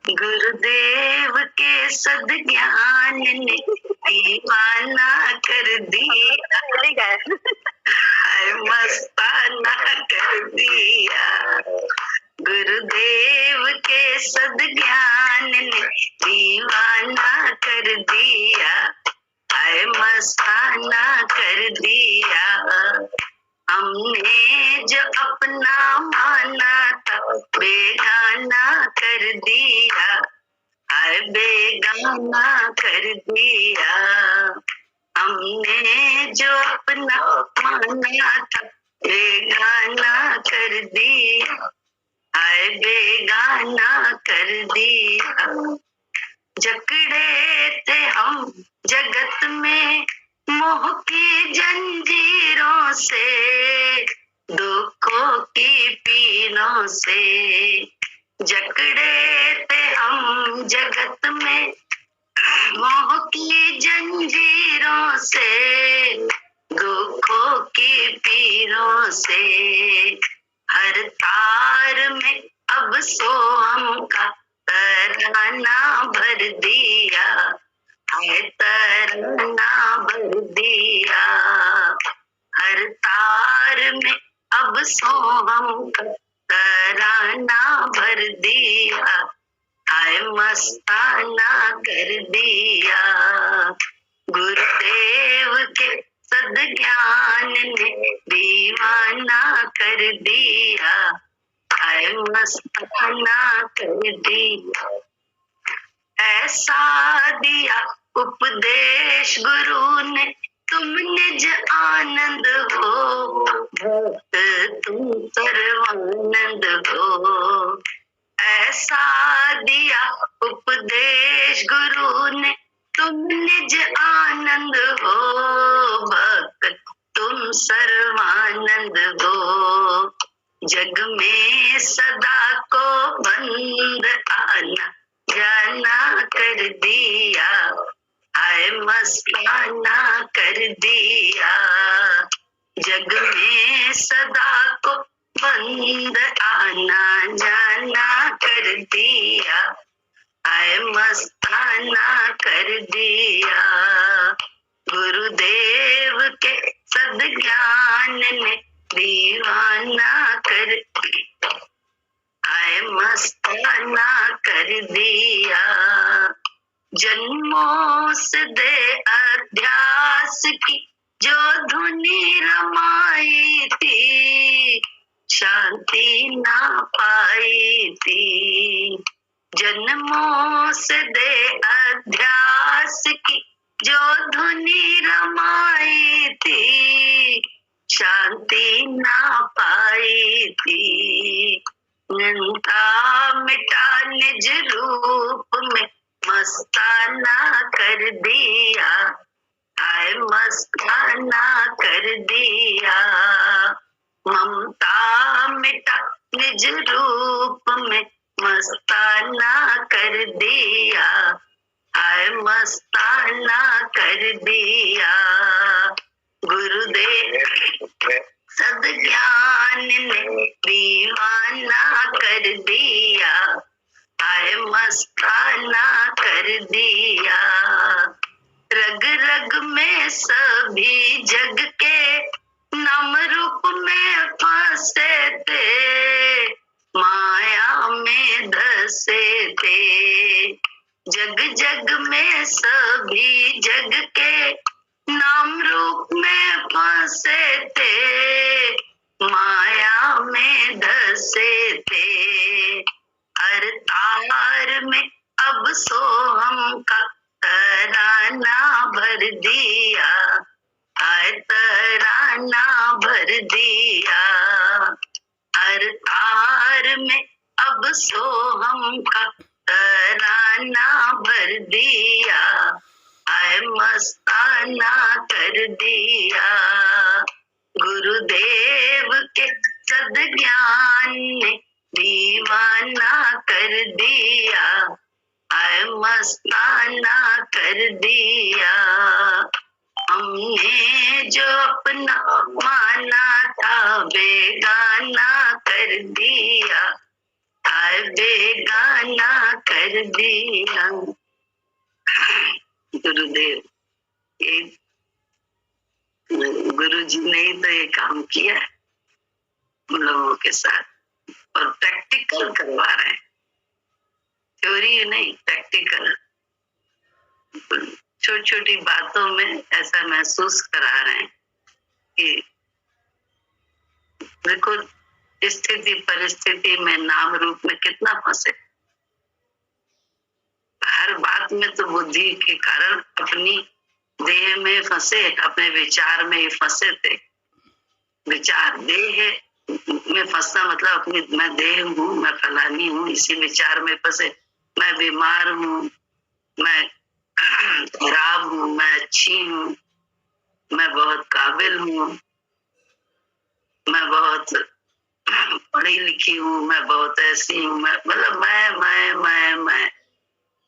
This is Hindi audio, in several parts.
गुरुदेव के सद्ज्ञान ने दीवाना कर दिया, हाय मस्ताना कर दिया। गुरुदेव के सद्ज्ञान ने दीवाना कर दिया, हाय मस्ताना कर दिया। हमने जो अपना माना था बेगाना कर दिया, हाय बेगाना कर दिया। हमने जो अपना माना था बेगाना कर दिया, हाय बेगाना कर दिया। जकड़े थे हम जगत में मोह की जंजीरों से, दुखों की पीरों से। जकड़े थे हम जगत में मोह की जंजीरों से, दुखों की पीरों से। हर तार में अब सोहम का तराना भर दिया, है तराना भर दिया। हर तार में अब सोहम का तराना भर दिया, हाय मस्ताना कर दिया। गुरुदेव के सद्ज्ञान ने दीवाना कर दिया, हाय मस्ताना कर दिया। ऐसा दिया उपदेश गुरु ने तुम निज आनंद हो, भक्त तुम सर्वानंद हो। ऐसा दिया उपदेश गुरु ने तुम निज आनंद हो, भक्त तुम सर्वानंद हो। जग में सदा को बंद आना जाना कर दिया, हाय मस्ताना कर दिया। जग में सदा को बंद आना जाना कर दिया, हाय मस्ताना कर दिया। गुरुदेव के सद्ज्ञान ने दीवाना कर दिया, हाय मस्ताना कर दिया। जन्मों से दे अध्यास की जो धुनी रमाई थी, शांति ना पाई थी। जन्मों से दे अध्यास की जो धुनी रमाई थी, शांति ना पाई थी। नंदा मिटा निज रूप में मस्ताना कर दिया, हाय मस्ताना कर दिया। ममता मिटा निज रूप में मस्ताना कर दिया, हाय मस्ताना कर दिया। गुरुदेव सद्ज्ञान ने दीवाना कर दिया, हाय मस्ताना कर दिया। रग रग में सभी जग के नाम रूप में फंसे थे, माया में धसे थे। जग जग में सभी जग के नाम रूप में फंसे थे, माया में धसे थे। हर तार में अब सोहम का तराना भर दिया, हर तराना भर दिया। हर तार में अब सोहम का तराना भर दिया, हाय मस्ताना कर दिया। गुरुदेव के सद्ज्ञान ने दीवाना कर दिया, हाय मस्ताना कर दिया। हमने जो अपना माना था बेगाना कर दिया, हाय बेगाना कर कर दिया। गुरुदेव, ये गुरु जी ने ही तो ये काम किया है हम लोगों के साथ, और प्रैक्टिकल करवा रहे हैं, थ्योरी नहीं, प्रैक्टिकल। छोटी छोटी बातों में ऐसा महसूस करा रहे हैं कि देखो स्थिति परिस्थिति में नाम रूप में कितना फंसे। हर बात में तो बुद्धि के कारण अपनी देह में फंसे, अपने विचार में ही फंसे थे। विचार देह में फंसना मतलब अपनी मैं देह हूँ, मैं फलानी हूँ, इसी विचार में फंसे। मैं बीमार हूँ, मैं खराब हूँ, मैं अच्छी हूँ, मैं बहुत काबिल हूँ, मैं बहुत पढ़ी लिखी हूँ, मैं बहुत ऐसी हूँ, मैं मतलब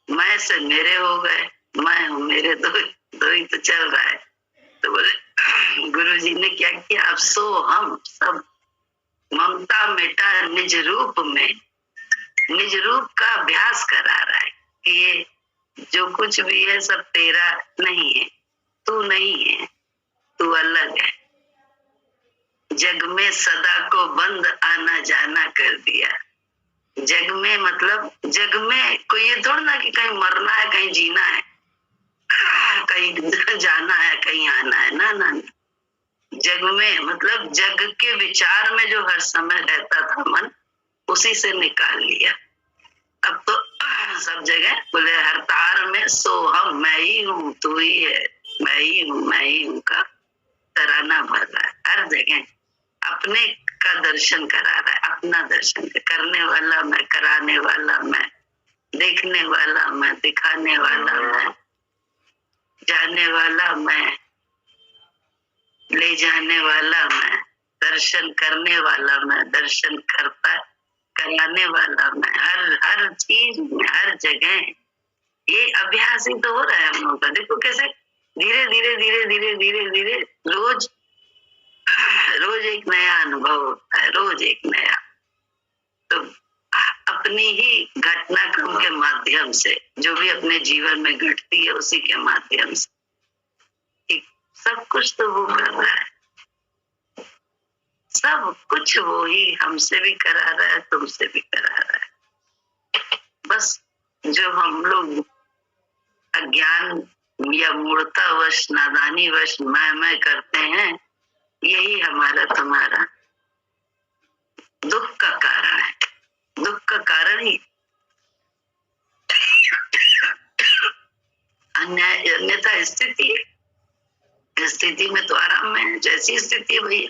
मैं से मेरे हो गए, मैं हूँ मेरे, दो ही तो चल रहा है। तो बोले गुरुजी ने क्या किया, अब सो हम सब ममता मिटा निज रूप में, निज रूप का अभ्यास करा रहा है कि ये जो कुछ भी है सब तेरा नहीं है, तू नहीं है, तू अलग है। जग में सदा को बंद आना जाना कर दिया। जग में मतलब जग में कोई ये थोड़ा ना कि कहीं मरना है, कहीं जीना है, कहीं जाना है, कहीं आना है, ना ना। जग में मतलब जग के विचार में जो हर समय रहता था मन, उसी से निकाल लिया। अब तो सब जगह बोले हर तार में सो हम, मैं ही हूँ, तू ही है, मैं ही हूँ का तराना भर रहा है। हर जगह अपने का दर्शन करा रहा है, अपना दर्शन करने वाला मैं, कराने वाला मैं, देखने वाला मैं, दिखाने वाला मैं, जाने वाला मैं, ले जाने वाला मैं, दर्शन करने वाला मैं, दर्शन करता कराने वाला मैं, हर चीज में, हर जगह। ये अभ्यास ही तो हो रहा है हम लोगों का। देखो कैसे धीरे धीरे धीरे धीरे धीरे धीरे रोज रोज एक नया अनुभव होता है, रोज एक नया। तो अपनी ही घटनाक्रम के माध्यम से जो भी अपने जीवन में घटती है उसी के माध्यम से सब कुछ तो वो कर रहा है, सब कुछ वो ही हमसे भी करा रहा है, तुमसे भी करा रहा है। बस जो हम लोग अज्ञान या मूर्तावश नादानी वश मैं करते हैं, यही हमारा तुम्हारा दुख का कारण है। दुख का कारण ही अन्यथा स्थिति है। स्थिति में तो आराम में है, जैसी स्थिति है भैया,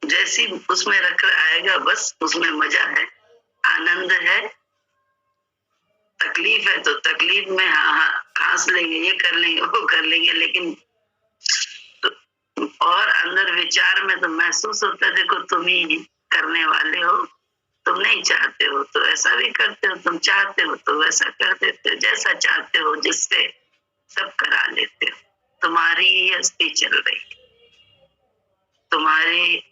जैसी उसमें रख आएगा, बस उसमें मजा है, आनंद है। तकलीफ है तो तकलीफ में हाँ खांस लेंगे, ये कर लेंगे, वो कर लेंगे, लेकिन तो और अंदर विचार में तो महसूस होता है देखो तुम ही करने वाले हो, तुम नहीं चाहते हो तो ऐसा भी करते हो, तुम चाहते हो तो वैसा कर देते हो, जैसा चाहते हो जिससे सब करा लेते हो। तुम्हारी ही हस्ती चल रही, तुम्हारी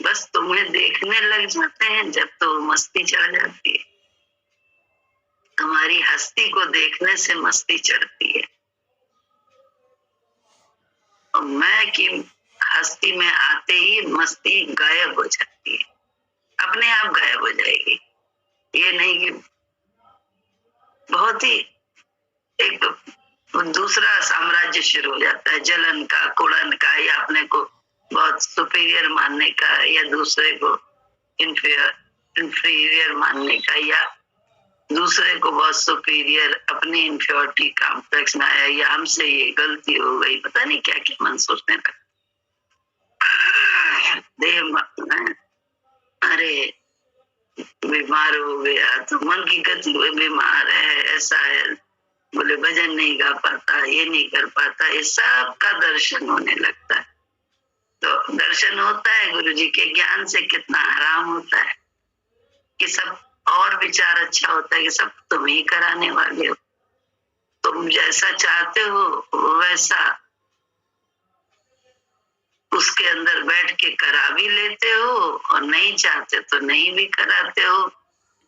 बस तुम्हें देखने लग जाते हैं जब तो मस्ती चढ़ जाती है। तुम्हारी हस्ती को देखने से मस्ती चढ़ती है, और मैं की हस्ती में आते ही मस्ती गायब हो जाती है, अपने आप गायब हो जाएगी। ये नहीं कि बहुत ही एक दूसरा साम्राज्य शुरू हो जाता है, जलन का, कुड़न का, या अपने को बहुत सुपीरियर मानने का, या दूसरे को इंफीरियर मानने का, या दूसरे को बहुत सुपीरियर, अपनी इंफ्योरिटी कॉम्प्लेक्स में आया, या हमसे ये गलती हो गई, पता नहीं क्या क्या मन सोचने लगा। देह अरे बीमार हो गया तो मन की गति में बीमार है, ऐसा है, बोले भजन नहीं गा पाता, ये नहीं कर पाता, ये सब का दर्शन होने लगता है। तो दर्शन होता है गुरु जी के ज्ञान से, कितना आराम होता है कि सब और विचार अच्छा होता है कि सब तुम ही कराने वाले हो, तुम जैसा चाहते हो वैसा उसके अंदर बैठ के करा भी लेते हो और नहीं चाहते तो नहीं भी कराते हो।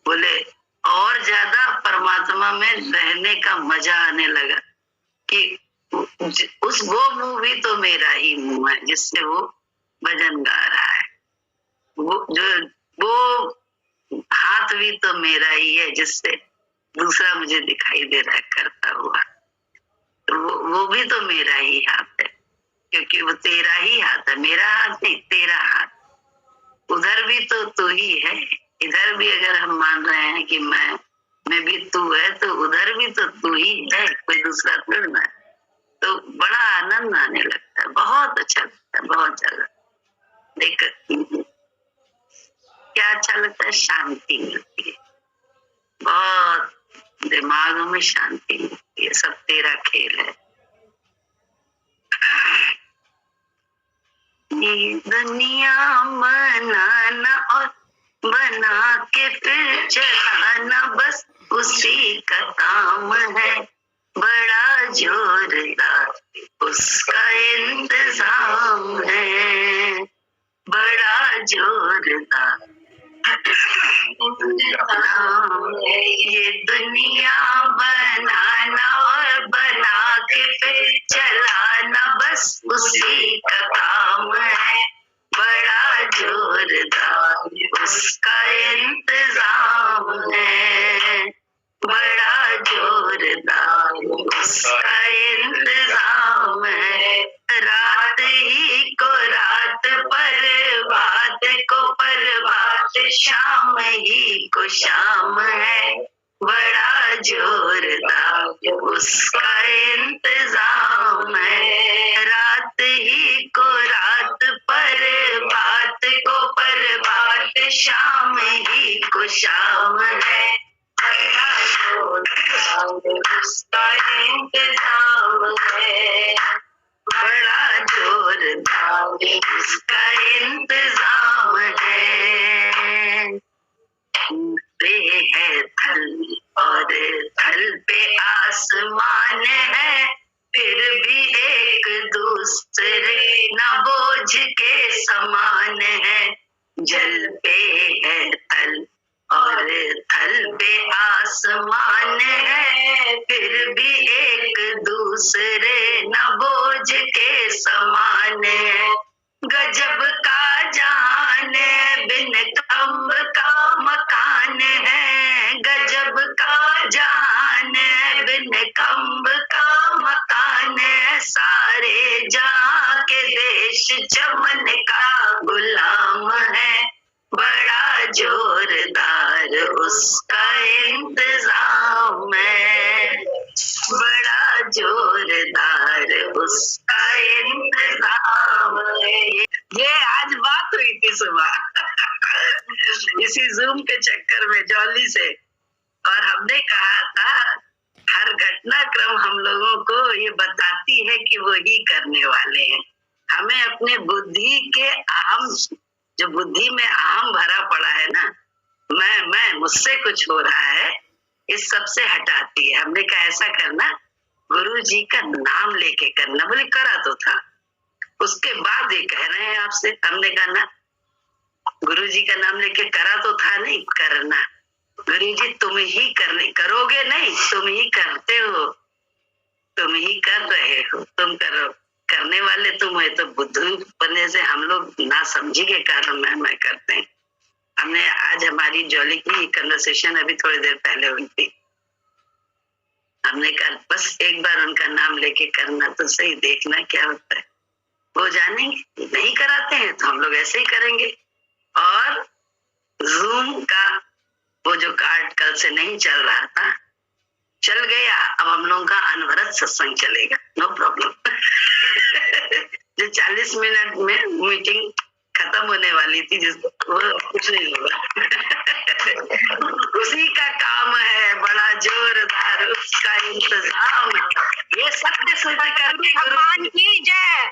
बोले और ज्यादा परमात्मा में रहने का मजा आने लगा कि वो मुंह भी तो मेरा ही मुंह है जिससे वो भजन गा रहा है, वो हाथ भी तो मेरा ही है जिससे दूसरा मुझे दिखाई दे रहा है करता हुआ। तो वो भी तो मेरा ही हाथ है, क्योंकि वो तेरा ही हाथ है, मेरा हाथ नहीं, तेरा हाथ। उधर भी तो तू ही है, इधर भी अगर हम मान रहे हैं कि मैं भी तू है, तो उधर भी तो तू ही है, कोई दूसरा थोड़ी ना। तो बड़ा आनंद आने लगता है, बहुत अच्छा लगता है, बहुत ज्यादा। देख क्या अच्छा लगता है, शांति मिलती है, बहुत दिमाग में शांति मिलती है। सब तेरा खेल है। ये दुनिया बनाना और बना के फिर चलाना बस उसी का काम है, बड़ा जोरदार उसका इंतजाम है, बड़ा जोरदार ये दुनिया बनाना और बना के फिर चलाना बस उसी का काम है, बड़ा जोरदार उसका इंतजाम है, बड़ा जोरदार उसका इंतजाम है। रात ही को रात पर बात को पर बात, शाम ही को शाम है, बड़ा जोरदार उसका इंतजाम है। रात ही को रात पर बात को पर बात, शाम ही को शाम है, उसका इंतजाम है, बड़ा जोरदार उसका इंतजाम है। पे है थल और थल पे आसमान है, फिर भी एक दूसरे न बोझ के समान है। जल पे है थल और थल पे आसमान है, फिर भी एक दूसरे न बोझ के समान है। गजब का जान बिन खम्ब का मकान है, गजब का जान बिन खम्ब का मकान है। सारे जहां के देश चमन का गुलाम है, बड़ा जोरदार उसका इंतजाम है, बड़ा जोरदार उसका इंतजाम है। ये आज बात हुई थी सुबह इसी जूम के चक्कर में जॉली से, और हमने कहा था हर घटनाक्रम हम लोगों को ये बताती है कि वो ही करने वाले हैं। हमें अपने बुद्धि के अहम, जो बुद्धि में अहम भरा पड़ा है ना, मैं मुझसे कुछ हो रहा है, इस सब से हटाती है। हमने कहा ऐसा करना, गुरु जी का नाम लेके करना। बोले करा तो था, उसके बाद ये कह रहे हैं आपसे। हमने कहा ना, गुरु जी का नाम लेके करा तो था, नहीं करना। गुरु जी तुम ही करोगे नहीं, तुम ही करते हो, तुम ही कर रहे हो, तुम करो, करने वाले तुम है। तो बुद्धू बनने से हम लोग ना समझी के कारण मैं करते हैं। हमने आज हमारी जॉली की कन्वर्सेशन अभी थोड़ी देर पहले हुई थी, हमने कहा बस एक बार उनका नाम लेके करना तो सही, देखना क्या होता है। वो जानेंगे, नहीं कराते हैं तो हम लोग ऐसे ही करेंगे। और जूम का वो जो कार्ड कल से नहीं चल रहा था, चल गया। अब हम लोगों का अनवरत सत्संग चलेगा, नो प्रॉब्लम जो 40 मिनट में मीटिंग खत्म होने वाली थी, जिसको कुछ नहीं होगा उसी का काम है, बड़ा जोरदार उसका इंतजाम है। ये सत्य सिद्ध करके भगवान की जय।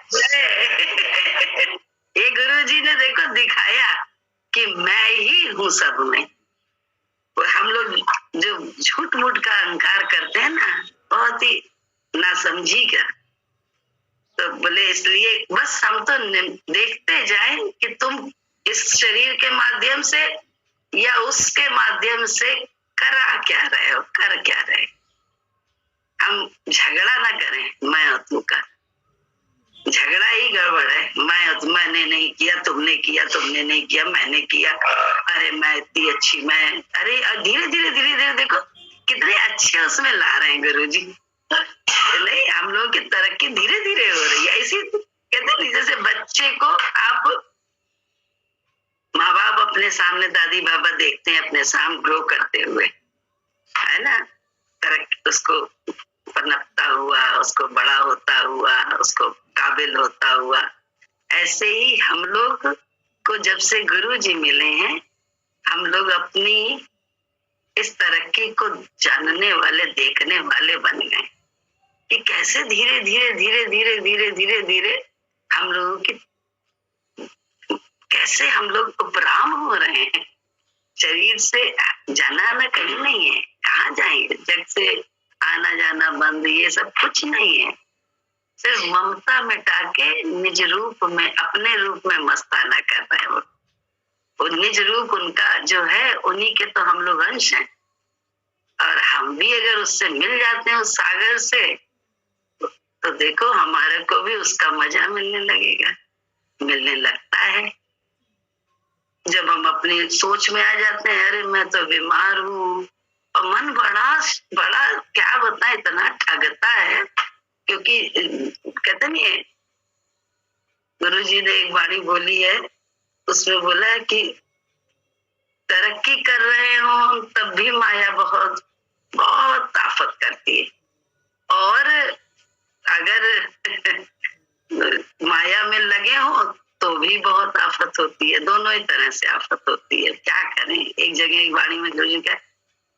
ये गुरु जी ने देखो दिखाया कि मैं ही हूँ सब में। हम लोग जो झूठ मूठ का अहंकार करते हैं ना, बहुत ही नासमझी का, तो बोले इसलिए बस हम तो देखते जाएं कि तुम इस शरीर के माध्यम से या उसके माध्यम से करा क्या रहे हो, कर क्या रहे। हम झगड़ा ना करें मैं और तू का, झगड़ा ही गड़बड़ है। मैंने नहीं किया, तुमने किया, तुमने नहीं किया, मैंने किया, अरे मैं इतनी अच्छी, मैं, अरे धीरे धीरे धीरे धीरे देखो कितने अच्छे उसमें ला रहे हैं गुरुजी। नहीं, हम लोगों की तरक्की धीरे धीरे हो रही है। इसी कहते हैं जैसे बच्चे को आप, माँ बाप अपने सामने दादी बाबा देखते हैं अपने सामने ग्रो करते हुए, है ना, तरक्की, उसको पनपता हुआ, उसको बड़ा होता हुआ, उसको काबिल होता हुआ। ऐसे ही हम लोग को जब से गुरु जी मिले हैं, हम लोग अपनी इस तरक्की को जानने वाले, देखने वाले बन गए कि कैसे धीरे धीरे धीरे धीरे धीरे धीरे धीरे हम लोगों की, कैसे हम लोग उपराम हो रहे हैं। शरीर से जाना आना कहीं नहीं है, कहाँ जाएंगे, जग से आना जाना बंद, ये सब कुछ नहीं है। सिर्फ ममता मिटा के निज रूप में, अपने रूप में मस्ताना कर रहे हैं वो निज रूप उनका जो है, उन्हीं के तो हम लोग अंश हैं। और हम भी अगर उससे मिल जाते हैं उस सागर से, तो देखो हमारे को भी उसका मजा मिलने लगेगा, मिलने लगता है। जब हम अपनी सोच में आ जाते हैं, अरे मैं तो बीमार हूँ, और मन बड़ा बड़ा क्या बताएं, इतना ठगता है। क्योंकि कहते नहीं, गुरु जी ने एक वाणी बोली है, उसमें बोला है कि तरक्की कर रहे हो हम तब भी माया बहुत बहुत आफत करती है, और अगर माया में लगे हो तो भी बहुत आफत होती है। दोनों ही तरह से आफत होती है। क्या करें, एक जगह एक वाणी में गुरु जी का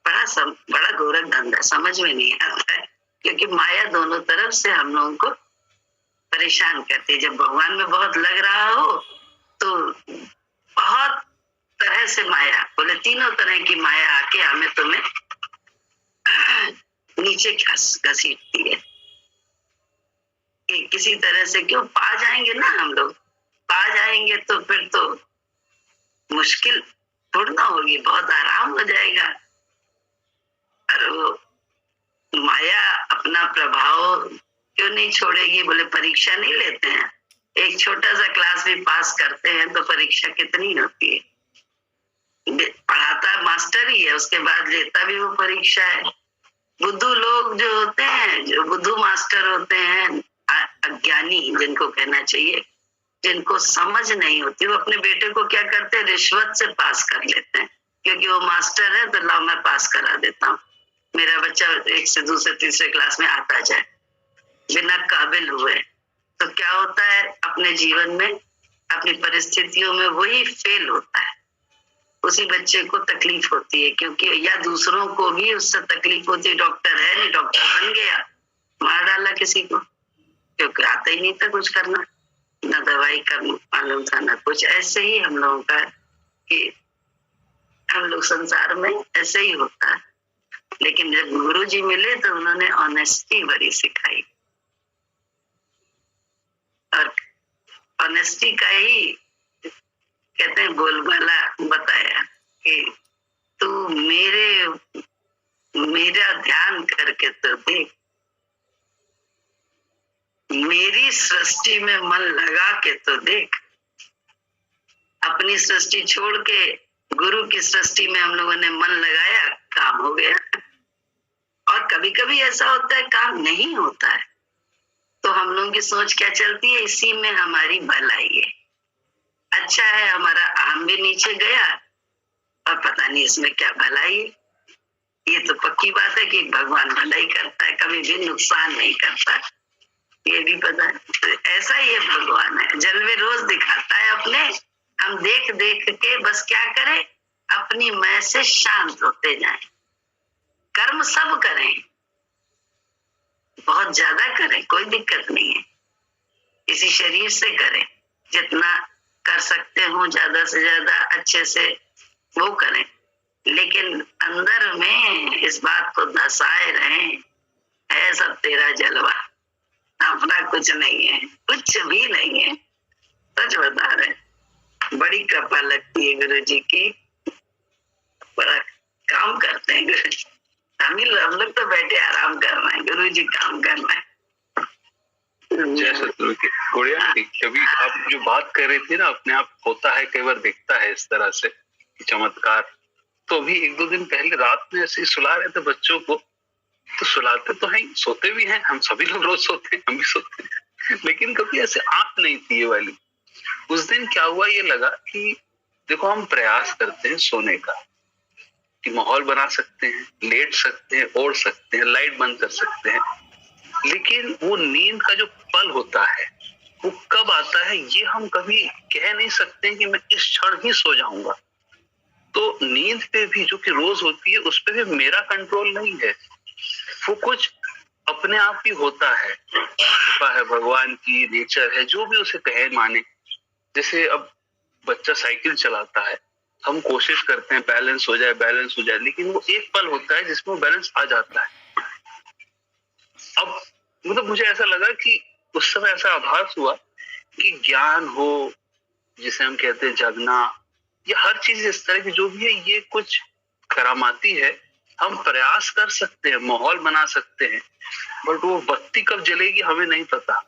बड़ा गोरख धंधा समझ में नहीं आता है, क्योंकि माया दोनों तरफ से हम लोगों को परेशान करती है। जब भगवान में बहुत लग रहा हो तो बहुत तरह से माया, बोले तीनों तरह की माया आके हमें तुम्हें नीचे घसीटती है। कि किसी तरह से क्यों पा जाएंगे ना, हम लोग पा जाएंगे तो फिर तो मुश्किल थोड़ी ना होगी, बहुत आराम हो जाएगा। और वो माया अपना प्रभाव क्यों नहीं छोड़ेगी, बोले परीक्षा नहीं लेते हैं, एक छोटा सा क्लास भी पास करते हैं तो परीक्षा कितनी होती है। पढ़ाता मास्टर ही है, उसके बाद लेता भी वो परीक्षा है। बुद्धू लोग जो होते हैं, जो बुद्धू मास्टर होते हैं, अज्ञानी जिनको कहना चाहिए, जिनको समझ नहीं होती, वो अपने बेटे को क्या करते हैं, रिश्वत से पास कर लेते हैं। क्योंकि वो मास्टर है तो लाओ मैं पास करा देता हूँ, मेरा बच्चा एक से दूसरे तीसरे क्लास में आता जाए, बिना काबिल हुए। तो क्या होता है, अपने जीवन में, अपनी परिस्थितियों में वही फेल होता है, उसी बच्चे को तकलीफ होती है। क्योंकि या दूसरों को भी उससे तकलीफ होती है। डॉक्टर है नहीं, डॉक्टर बन गया, मार डाला किसी को, क्योंकि आता ही नहीं था कुछ करना, ना दवाई का मालूम था ना कुछ। ऐसे ही हम लोगों का, कि हम लोग संसार में ऐसे ही होता है। लेकिन जब गुरु जी मिले तो उन्होंने ऑनेस्टी बड़ी सिखाई, और ऑनेस्टी का ही कहते हैं बोलबाला बताया कि तू मेरा ध्यान करके तो देख, मेरी सृष्टि में मन लगा के तो देख। अपनी सृष्टि छोड़ के गुरु की सृष्टि में हम लोगों ने मन लगाया, काम हो गया। और कभी कभी ऐसा होता है काम नहीं होता है, तो हम लोगों की सोच क्या चलती है, इसी में हमारी भलाई है, अच्छा है हमारा आम भी नीचे गया, और पता नहीं इसमें क्या भलाई है। ये तो पक्की बात है कि भगवान भलाई करता है, कभी भी नुकसान नहीं करता, ये भी पता है। तो ऐसा ही है, भगवान है, जलवे रोज दिखाता है अपने। हम देख देख के बस क्या करें, अपनी मैं से शांत होते जाएं। कर्म सब करें, बहुत ज्यादा करें, कोई दिक्कत नहीं है। इसी शरीर से करें, जितना कर सकते हो ज्यादा से ज्यादा अच्छे से वो करें। लेकिन अंदर में इस बात को दसाए रहें, है सब तेरा जलवा, अपना कुछ नहीं है, कुछ भी नहीं है, सच बता रहे। बड़ी कृपा लगती है गुरु जी की, बड़ा काम करते हैं गुरु जी। हम लोग तो बैठे आराम कर रहे हैं, गुरु जी काम कर रहे हैं। जय सतगुरु की। गुड़िया आंटी, कभी आप जो बात कर रही थी ना, अपने आप होता है, कई बार दिखता है इस तरह से चमत्कार। तो अभी 1-2 दिन पहले रात में ऐसे सुला रहे थे बच्चों को, तो सुलाते तो हैं, सोते भी हैं, हम सभी लोग रोज सोते हैं, हम भी सोते हैं, लेकिन कभी ऐसे आंख नहीं थी ये वाली। उस दिन क्या हुआ, ये लगा कि देखो हम प्रयास करते हैं सोने का, कि माहौल बना सकते हैं, लेट सकते हैं, ओढ़ सकते हैं, लाइट बंद कर सकते हैं, लेकिन वो नींद का जो पल होता है वो कब आता है ये हम कभी कह नहीं सकते कि मैं इस क्षण ही सो जाऊंगा। तो नींद पे भी जो कि रोज होती है, उस पे भी मेरा कंट्रोल नहीं है, वो कुछ अपने आप ही होता है, कृपा है भगवान की, नेचर है, जो भी उसे कहे माने। जैसे अब बच्चा साइकिल चलाता है, हम कोशिश करते हैं बैलेंस हो जाए, लेकिन वो एक पल होता है जिसमें बैलेंस आ जाता है। अब मतलब मुझे ऐसा लगा कि उस समय ऐसा आभास हुआ कि ज्ञान हो, जिसे हम कहते हैं जगना, ये हर चीज इस तरह की जो भी है, ये कुछ करामाती है। हम प्रयास कर सकते हैं, माहौल बना सकते हैं, बट वो बत्ती कब जलेगी हमें नहीं पता।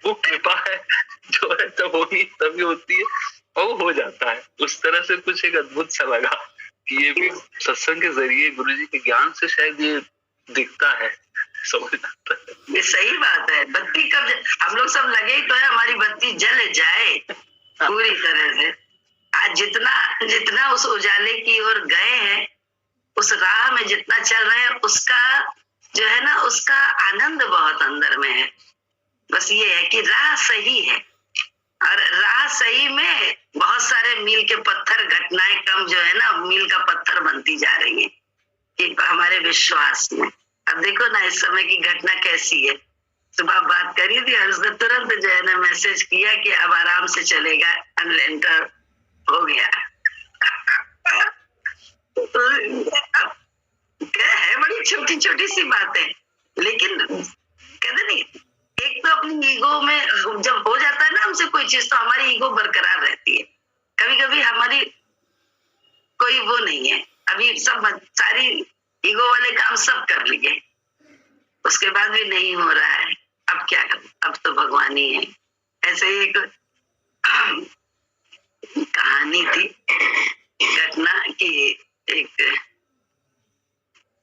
वो कृपा है जो है, जब होगी तभी होती है, और वो हो जाता है। उस तरह से कुछ एक अद्भुत सा लगा कि ये भी सत्संग के जरिए, गुरुजी के ज्ञान से शायद ये दिखता है, समझ आता है। ये सही बात है। बत्ती कब हम लोग सब लगे ही तो है, हमारी बत्ती जल जाए पूरी तरह से। आज जितना जितना उस उजाले की ओर गए हैं, उस राह में जितना चल रहे हैं, उसका जो है ना, उसका आनंद बहुत अंदर में है। बस ये है कि राह सही है, और राह सही में बहुत सारे मील के पत्थर, घटनाएं कम जो है ना, मील का पत्थर बनती जा रही है कि हमारे विश्वास में। अब देखो ना इस समय की घटना कैसी है। सुबह बात करी थी, हर्ष ने तुरंत जो है ना मैसेज किया कि अब आराम से चलेगा, अनलेंटर हो गया। तो है बड़ी छोटी छोटी सी बातें, लेकिन कहते नहीं, एक तो अपनी ईगो में जब हो जाता है ना हमसे कोई चीज, तो हमारी ईगो बरकरार रहती है। कभी कभी हमारी कोई वो नहीं है, अभी सब सारी ईगो वाले काम सब कर लिए, उसके बाद भी नहीं हो रहा है। अब क्या करूं, अब तो भगवान ही है। ऐसे ही एक कहानी थी, घटना की, एक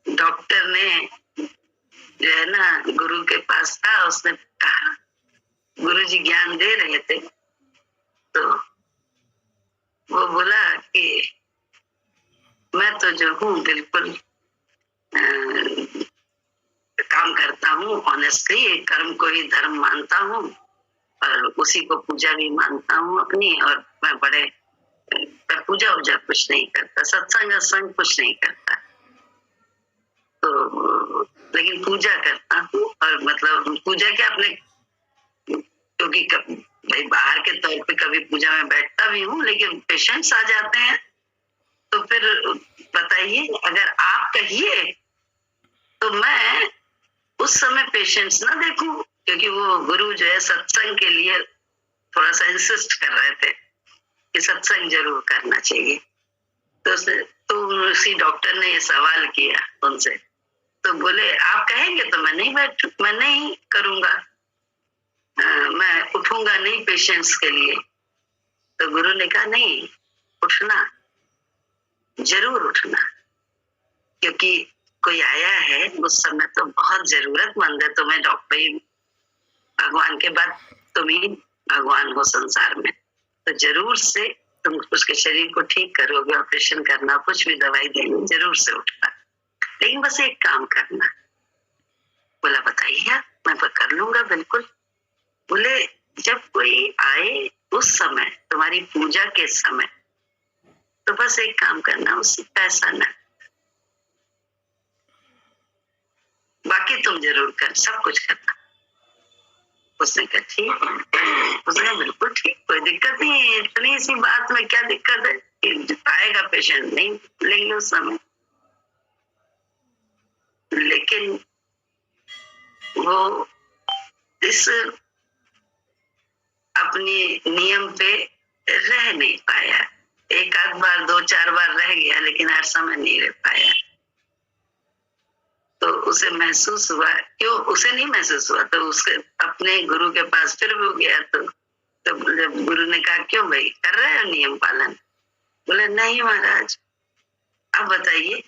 डॉक्टर ने जो है ना गुरु के पास था, उसने कहा, गुरु जी ज्ञान दे रहे थे, तो वो बोला कि मैं तो जो हूँ बिल्कुल काम करता हूँ ऑनेस्टली, कर्म को ही धर्म मानता हूँ और उसी को पूजा भी मानता हूँ अपनी, और मैं बड़े पूजा वूजा कुछ नहीं करता, सत्संग कुछ नहीं करता, तो लेकिन पूजा करता हूँ। और मतलब पूजा क्या, अपने क्योंकि भाई बाहर के तौर पे कभी पूजा में बैठता भी हूँ, लेकिन पेशेंट्स आ जाते हैं तो फिर बताइए, अगर आप कहिए तो मैं उस समय पेशेंट्स ना देखूं, क्योंकि वो गुरु जो है सत्संग के लिए थोड़ा सा इंसिस्ट कर रहे थे कि सत्संग जरूर करना चाहिए। तो उसी डॉक्टर ने ये सवाल किया उनसे, तो बोले आप कहेंगे तो मैं नहीं करूंगा, मैं उठूंगा नहीं पेशेंट्स के लिए। तो गुरु ने कहा नहीं, उठना, जरूर उठना, क्योंकि कोई आया है उस समय तो बहुत जरूरतमंद है तुम्हें डॉक्टर, भगवान के बाद तुम ही भगवान हो संसार में, तो जरूर से तुम उसके शरीर को ठीक करोगे, ऑपरेशन करना, कुछ भी दवाई देंगे, जरूर से उठना, लेकिन बस एक काम करना। बोला बताइए, मैं कर लूंगा बिल्कुल। बोले जब कोई आए उस समय, तुम्हारी पूजा के समय, तो बस एक काम करना, उससे पैसा ना, बाकी तुम जरूर कर, सब कुछ करना। उसने कहा ठीक, उसने बिल्कुल ठीक, कोई दिक्कत नहीं है, इतनी सी बात में क्या दिक्कत है, आएगा पेशेंट, नहीं लेंगे उस समय। लेकिन वो इस अपनी नियम पे रह नहीं पाया। एक आध बार 2-4 बार रह गया, लेकिन हर समय नहीं रह पाया। तो उसे महसूस हुआ, क्यों उसे नहीं महसूस हुआ, तो उसके अपने गुरु के पास फिर वो गया। तो जब गुरु ने कहा क्यों भाई कर रहे हो नियम पालन, बोले नहीं महाराज। अब बताइए,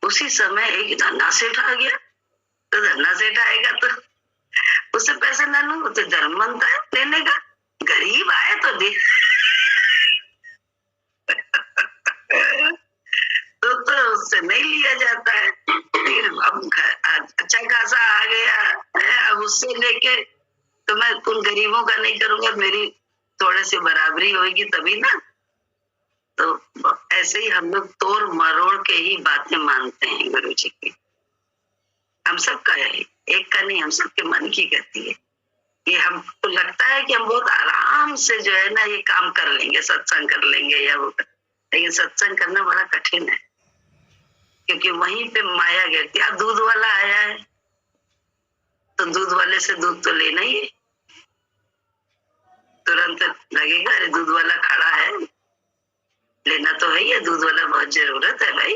उसी समय एक धन्ना सेठ आ गया, तो धन्ना सेठ आएगा तो उससे पैसे ना लूं, तो धर्म बनता है लेने का। गरीब आए तो दे तो उससे नहीं लिया जाता है। लेकिन अब अच्छा खासा आ गया है, अब उससे लेके तो मैं उन गरीबों का नहीं करूंगा, मेरी थोड़े से बराबरी होगी तभी ना। तो ऐसे ही हम लोग तोड़ मरोड़ के ही बातें मानते हैं गुरु जी की। हम सब का है, एक का नहीं, हम सबके मन की कहती है। ये हमको लगता है कि हम बहुत आराम से जो है ना ये काम कर लेंगे, सत्संग कर लेंगे या वो, लेकिन सत्संग करना बड़ा कठिन है, क्योंकि वहीं पे माया गिरती है। दूध वाला आया है तो दूध वाले से दूध तो लेना ही है, तुरंत लगेगा अरे दूध वाला खड़ा है, लेना तो है ही, दूध वाला बहुत जरूरत है भाई।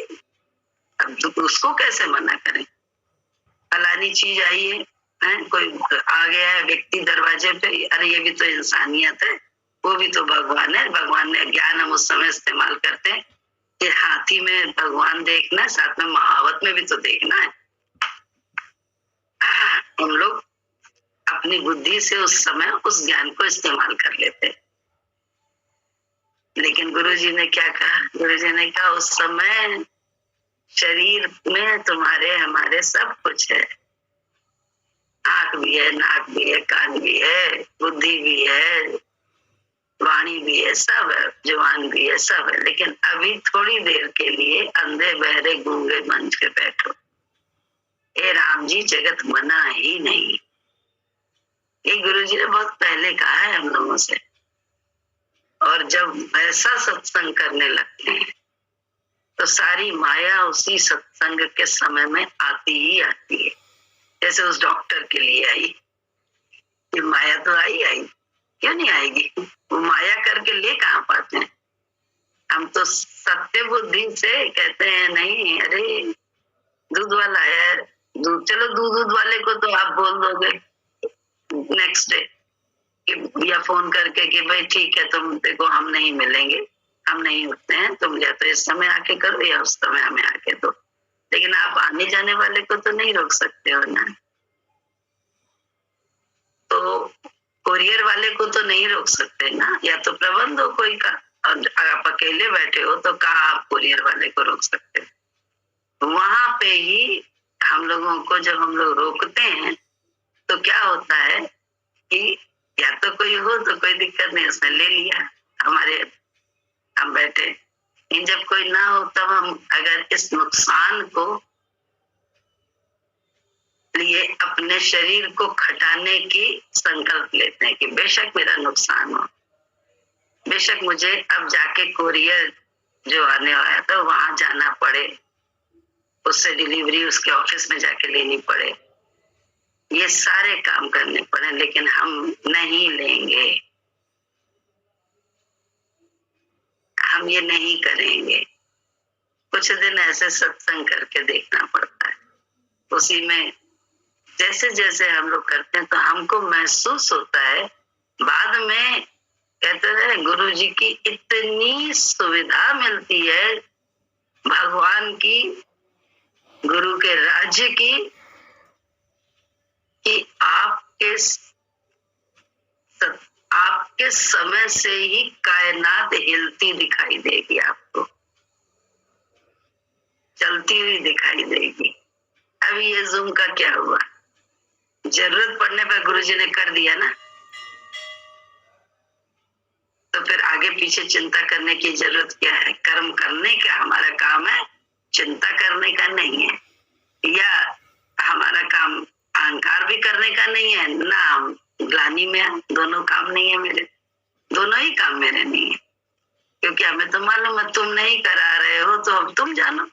अब उसको कैसे मना करें। फलानी चीज आई है, कोई आ गया है व्यक्ति दरवाजे पे, अरे ये भी तो इंसानियत है, वो भी तो भगवान है। भगवान ने ज्ञान हम उस समय इस्तेमाल करते हैं कि हाथी में भगवान देखना है, साथ में महावत में भी तो देखना है। हम लोग अपनी बुद्धि से उस समय उस ज्ञान को इस्तेमाल कर लेते। लेकिन गुरुजी ने क्या कहा, गुरुजी ने कहा उस समय शरीर में तुम्हारे हमारे सब कुछ है, आंख भी है, नाक भी है, कान भी है, बुद्धि भी है, वाणी भी है, सब है, जुबान भी है, सब है। लेकिन अभी थोड़ी देर के लिए अंधे बहरे गूंगे बन के बैठो। ए राम जी, जगत मना ही नहीं। ये गुरुजी ने बहुत पहले कहा है हम लोगों से। और जब वैसा सत्संग करने लगते हैं तो सारी माया उसी सत्संग के समय में आती ही आती है। जैसे उस डॉक्टर के लिए आई, ये माया तो आई, क्यों नहीं आएगी। वो माया करके ले कहाँ पाते हैं। हम तो सत्य बुद्धि से कहते हैं नहीं, अरे दूध वाला है, दूध, चलो दूध वाले को तो आप बोल दोगे नेक्स्ट डे या फोन करके कि भाई ठीक है, तुम देखो हम नहीं मिलेंगे, हम नहीं उठते हैं, तुम या तो इस समय आके करो या उस समय हमें आके दो। लेकिन आप आने जाने वाले को तो नहीं रोक सकते हो ना। तो कोरियर वाले को तो नहीं रोक सकते ना, या तो प्रबंध हो कोई का। और आप अकेले बैठे हो तो कहाँ आप कोरियर वाले को रोक सकते हो। वहां पे ही हम लोगों को जब हम लोग रोकते हैं तो क्या होता है कि या तो कोई हो तो कोई दिक्कत नहीं, उसने ले लिया हमारे, हम बैठे। लेकिन जब कोई ना हो तब हम अगर इस नुकसान को लिए अपने शरीर को खटाने की संकल्प लेते हैं कि बेशक मेरा नुकसान हो, बेशक मुझे अब जाके कोरियर जो आने वाला था वहां जाना पड़े, उससे डिलीवरी उसके ऑफिस में जाके लेनी पड़े, ये सारे काम करने पड़े, लेकिन हम नहीं लेंगे, हम ये नहीं करेंगे। कुछ दिन ऐसे सत्संग करके देखना पड़ता है। उसी में जैसे जैसे हम लोग करते हैं तो हमको महसूस होता है, बाद में कहते हैं गुरु जी की इतनी सुविधा मिलती है, भगवान की, गुरु के राज्य की, कि आपके समय से ही कायनात हिलती दिखाई देगी, आपको चलती हुई दिखाई देगी। अब ये जूम का क्या हुआ, जरूरत पड़ने पर गुरुजी ने कर दिया ना, तो फिर आगे पीछे चिंता करने की जरूरत क्या है। कर्म करने का हमारा काम है, चिंता करने का नहीं है। या हमारा काम अहंकार भी करने का नहीं है ना, हम ग्लानि में है, दोनों काम नहीं है मेरे, दोनों ही काम मेरे नहीं है। क्योंकि हमें तो मालूम है तुम नहीं करा रहे हो, तो अब तुम जानो,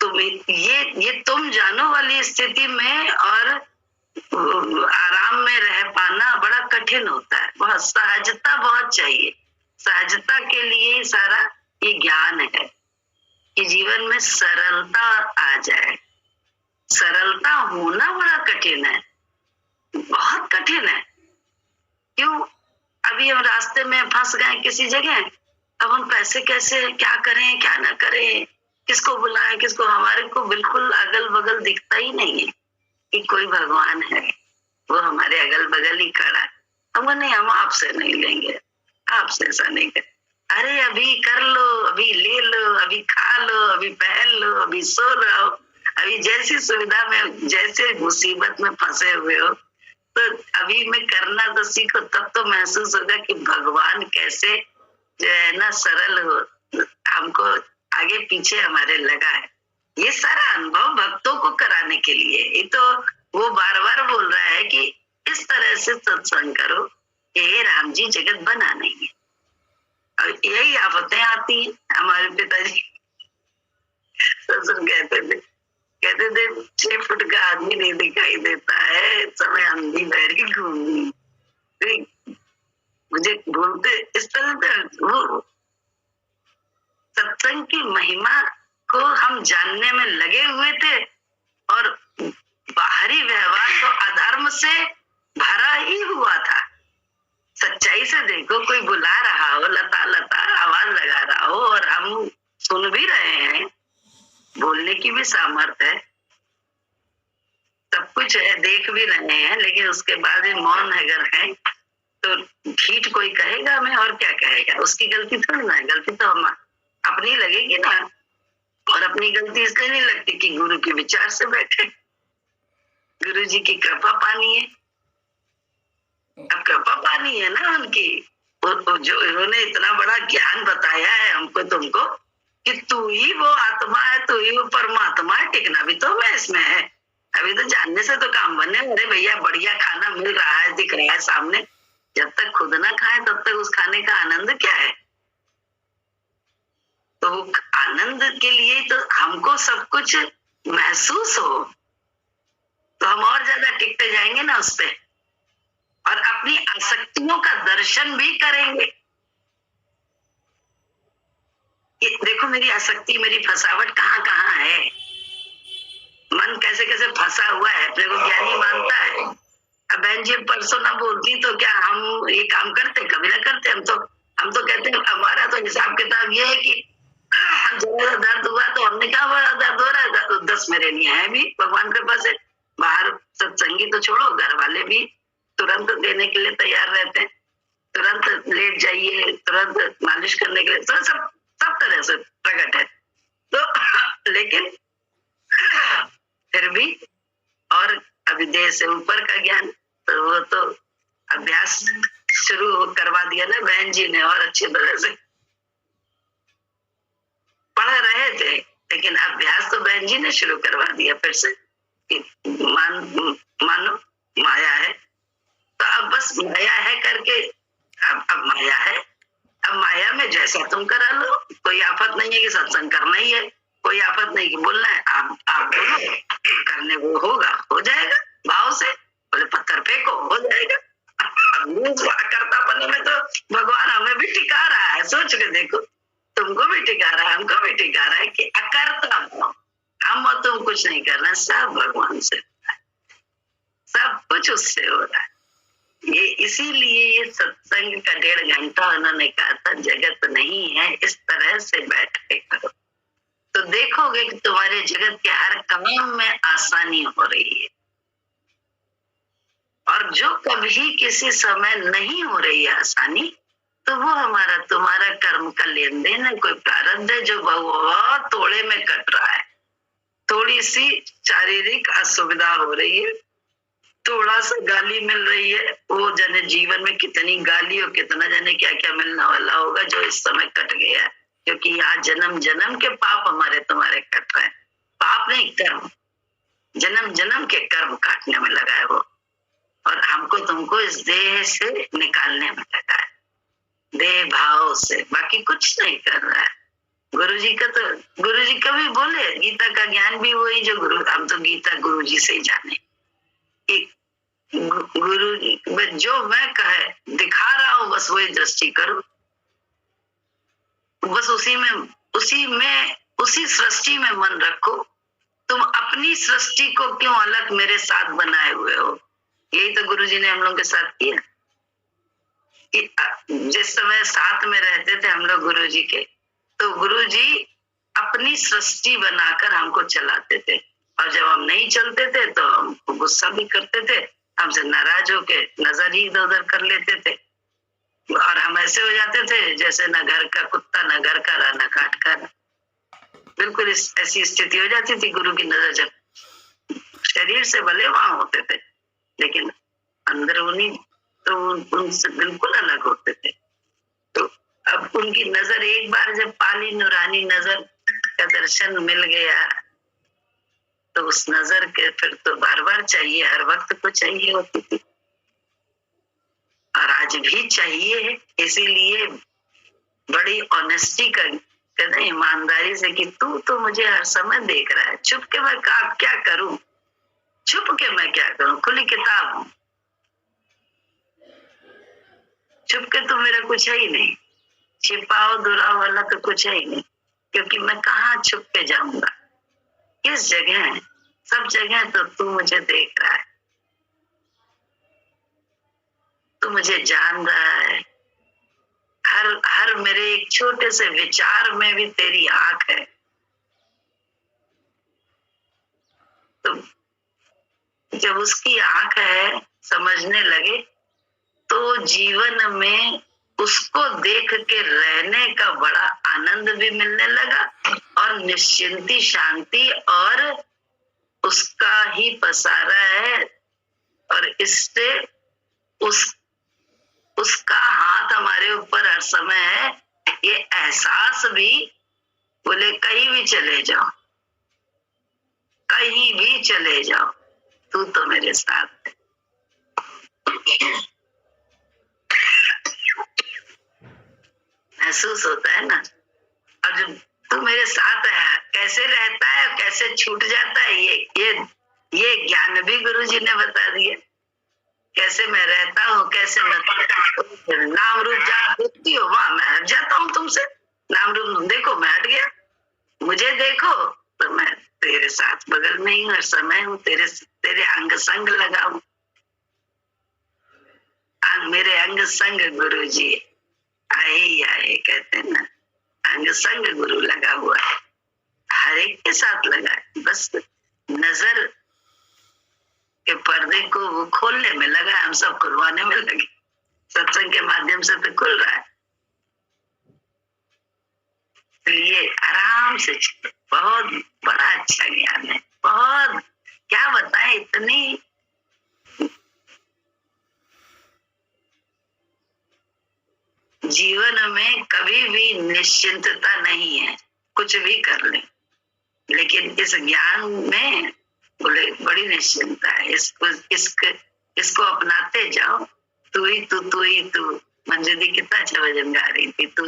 तुम ये तुम जानो वाली स्थिति में और आराम में रह पाना बड़ा कठिन होता है। बहुत सहजता बहुत चाहिए। सहजता के लिए सारा ये ज्ञान है कि जीवन में सरलता आ जाए। सरलता होना बड़ा कठिन है, बहुत कठिन है। क्यों? अभी हम रास्ते में फंस गए किसी जगह, अब हम पैसे कैसे, क्या करें क्या ना करें, किसको बुलाएं किसको, हमारे को बिल्कुल अगल बगल दिखता ही नहीं है कि कोई भगवान है, वो हमारे अगल बगल ही खड़ा है। हम नहीं, हम आपसे नहीं लेंगे, आपसे ऐसा नहीं कर। अरे अभी कर लो, अभी ले लो, अभी खा लो, अभी पहन लो, अभी सो रहो, अभी जैसी सुविधा में, जैसे मुसीबत में फंसे हुए हो, तो अभी में करना तो सीखो, तब तो महसूस होगा कि भगवान कैसे जो है ना सरल हो, हमको आगे पीछे हमारे लगा है। ये सारा अनुभव भक्तों को कराने के लिए। ये तो वो बार बार बोल रहा है कि इस तरह से सत्संग करो कि हे राम जी जगत बना नहीं है। और यही आफतें आती हैं। हमारे पिताजी सत्संग कहते थे 6 फुट का आदमी नहीं दिखाई देता है, समय अंधी बहरी घूमी। मुझे बोलते इस तरह से, वो सत्संग की महिमा को हम जानने में लगे हुए थे और बाहरी व्यवहार तो अधर्म से भरा ही हुआ था। सच्चाई से देखो, कोई बुला रहा हो, लता लता आवाज लगा रहा हो और हम सुन भी रहे हैं, बोलने की भी सामर्थ्य है, सब कुछ है, देख भी रहे हैं, लेकिन उसके बाद भी मौन अगर है तो ठीक कोई कहेगा हमें, और क्या कहेगा? उसकी गलती थोड़ी ना है, गलती तो हम अपनी लगेगी ना। और अपनी गलती इसलिए नहीं लगती कि गुरु के विचार से बैठे, गुरु जी की कृपा पानी है। अब कृपा पानी है ना उनकी, जो इन्होंने इतना बड़ा ज्ञान बताया है हमको तुमको कि तू ही वो आत्मा है, तू ही वो परमात्मा है, टिकना भी तो मैं इसमें है। अभी तो जानने से तो काम बने। अरे भैया बढ़िया खाना मिल रहा है, दिख रहा है सामने, जब तक खुद ना खाए तब तक उस खाने का आनंद क्या है? तो आनंद के लिए तो हमको सब कुछ महसूस हो, तो हम और ज्यादा टिकते जाएंगे ना उस पे, और अपनी आसक्तियों का दर्शन भी करेंगे। देखो मेरी आसक्ति, मेरी फसावट कहाँ कहाँ है, मन कैसे कैसे फंसा हुआ है, अपने को ज्ञानी मानता है। अब बहन जी परसों ना बोलती तो क्या हम ये काम करते? कभी ना करते। हम तो कहते हैं, हमारा तो हिसाब किताब ये है कि जरा दर्द हुआ तो हमने कहा बड़ा दर्द हो रहा है, 10 मेरे लिए है भी भगवान के पास है। बाहर सत्संगी तो छोड़ो, घर वाले भी तुरंत देने के लिए तैयार रहते हैं, तुरंत लेट जाइए, तुरंत मालिश करने के लिए, तो सब तरह से प्रकट है। तो लेकिन फिर भी, और अभी देह से ऊपर का ज्ञान, तो वो तो अभ्यास शुरू करवा दिया ना बहन जी ने, और अच्छी तरह से पढ़ रहे थे, लेकिन अभ्यास तो बहन जी ने शुरू करवा दिया फिर से कि मानो माया है, तो अब बस माया है करके, अब माया है, अब माया में जैसा तुम करा लो, कोई आफत नहीं है कि सत्संग करना ही है, कोई आफत नहीं कि बोलना है, आप बोलो, करने को होगा, हो जाएगा, भाव से बोले पत्थर फेंको, हो जाएगा। करतापन में तो भगवान हमें भी टिका रहा है, सोच के देखो, तुमको भी टिका रहा है, हमको भी टिका रहा है कि अकर्ता भाव, हम और तुम कुछ नहीं कर रहे, सब भगवान से, सब कुछ उससे हो रहा है। ये इसीलिए ये सत्संग का 1.5 घंटा उन्होंने कहा था, जगत नहीं है, इस तरह से बैठ के करो तो देखोगे कि तुम्हारे जगत के हर काम में आसानी हो रही है। और जो कभी किसी समय नहीं हो रही है आसानी, तो वो हमारा तुम्हारा कर्म का लेन देन है, कोई प्रारब्ध है जो बहुत थोड़े में कट रहा है। थोड़ी सी शारीरिक असुविधा हो रही है, थोड़ा सा गाली मिल रही है, वो जने जीवन में कितनी गाली और कितना जने क्या क्या मिलने वाला होगा जो इस समय कट गया है, क्योंकि यहाँ जन्म जन्म के पाप हमारे तुम्हारे कट रहे हैं। पाप नहीं, कर्म, जन्म जन्म के कर्म काटने में लगा है वो, और हमको तुमको इस देह से निकालने में लगा है, देह भाव से, बाकी कुछ नहीं कर रहा है। गुरुजी कभी बोले गीता का ज्ञान भी वही जो गुरु, हम तो गीता गुरुजी से ही जाने। गुरु जो मैं कहे दिखा रहा हूँ बस वही दृष्टि करो, बस उसी सृष्टि में मन रखो। तुम अपनी सृष्टि को क्यों अलग मेरे साथ बनाए हुए हो? यही तो गुरुजी ने हम लोग के साथ किया कि जिस समय साथ में रहते थे हम लोग गुरुजी के, तो गुरुजी अपनी सृष्टि बनाकर हमको चलाते थे, और जब हम नहीं चलते थे तो हमको गुस्सा भी करते थे, हमसे नाराज होके नजर ही इधर उधर कर लेते थे, और हम ऐसे हो जाते थे जैसे न घर का कुत्ता न घर का रहा न काट का रहा। बिल्कुल ऐसी स्थिति हो जाती थी गुरु की नजर जब शरीर से भले वहां होते थे, लेकिन अंदरूनी तो उनसे बिल्कुल अलग होते थे। तो अब उनकी नजर एक बार जब पाली, नूरानी नजर का दर्शन मिल गया, तो उस नजर के फिर तो बार बार चाहिए, हर वक्त को चाहिए होती थी, और आज भी चाहिए। इसीलिए बड़ी ऑनेस्टी का कहते हैं, ईमानदारी से कि तू तो मुझे हर समय देख रहा है, छुप के मैं क्या करूं, छुप के मैं क्या करूं, खुली किताब हूं, छुप के तो मेरा कुछ है ही नहीं, छिपाओ दुराओ वाला तो कुछ है ही नहीं, क्योंकि मैं कहाँ छुप के जाऊंगा, किस जगह, सब जगह तो तू मुझे देख रहा है, तू मुझे जान रहा है, हर मेरे एक छोटे से विचार में भी तेरी आंख है। तो जब उसकी आंख है समझने लगे, तो जीवन में उसको देख के रहने का बड़ा आनंद भी मिलने लगा, और निश्चिंती शांति और उसका ही पसारा है, और इससे उसका हाथ हमारे ऊपर हर समय है, ये एहसास भी। बोले कहीं भी चले जाओ, कहीं भी चले जाओ, तू तो मेरे साथ है। महसूस होता है ना, और जब तू मेरे साथ है, कैसे रहता है कैसे छूट जाता है, ये ज्ञान भी गुरुजी ने बता दिया, कैसे मैं रहता हूँ, कैसे मैं नाम रूप जहाँ देखती हो वहां मैं हट जाता हूँ तुमसे, नाम रूप देखो मैं हट गया, मुझे देखो तो मैं तेरे साथ बगल में ही हर समय हूँ, तेरे अंग संग लगा हूँ, मेरे अंग संग गुरुजी आए ही आए, कहते हैं ना, अंग संग गुरु लगा हुआ है, हर एक के साथ लगा है, बस नजर के पर्दे को वो खोलने में लगा, हम सब खुलवाने में लगे, सत्संग के माध्यम से तो खुल रहा है। इसलिए आराम से, बहुत बड़ा अच्छा ज्ञान है, बहुत क्या बताएं, इतनी जीवन में कभी भी निश्चिंतता नहीं है, कुछ भी कर ले, लेकिन इस ज्ञान में बोले बड़ी निश्चिंता है, इसको अपनाते जाओ। तू ही तू मंजूरी कितना अच्छा भजन गा रही थी, तू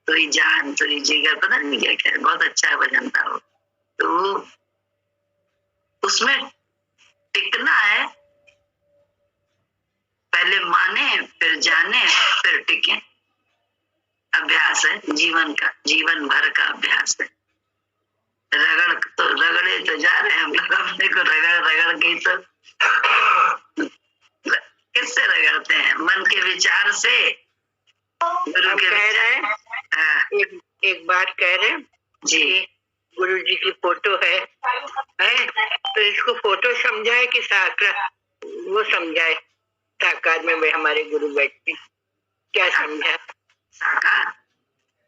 ही जान, तू ही जिगर, पता नहीं क्या क्या, बहुत अच्छा भजन था वो। तो उसमें टिकना है, पहले माने फिर जाने फिर टिके, अभ्यास है जीवन का, जीवन भर का अभ्यास है। रगड़े तो जा रहे हैं हम लोग अपने को, रगड़ के तो किससे रगड़ते हैं, मन के विचार से, गुरु के कह रहे हैं, एक बात कह रहे जी, गुरु जी की फोटो है तो इसको फोटो समझाए कि साकार, वो समझाए साकार में हमारे गुरु बैठते, क्या समझा?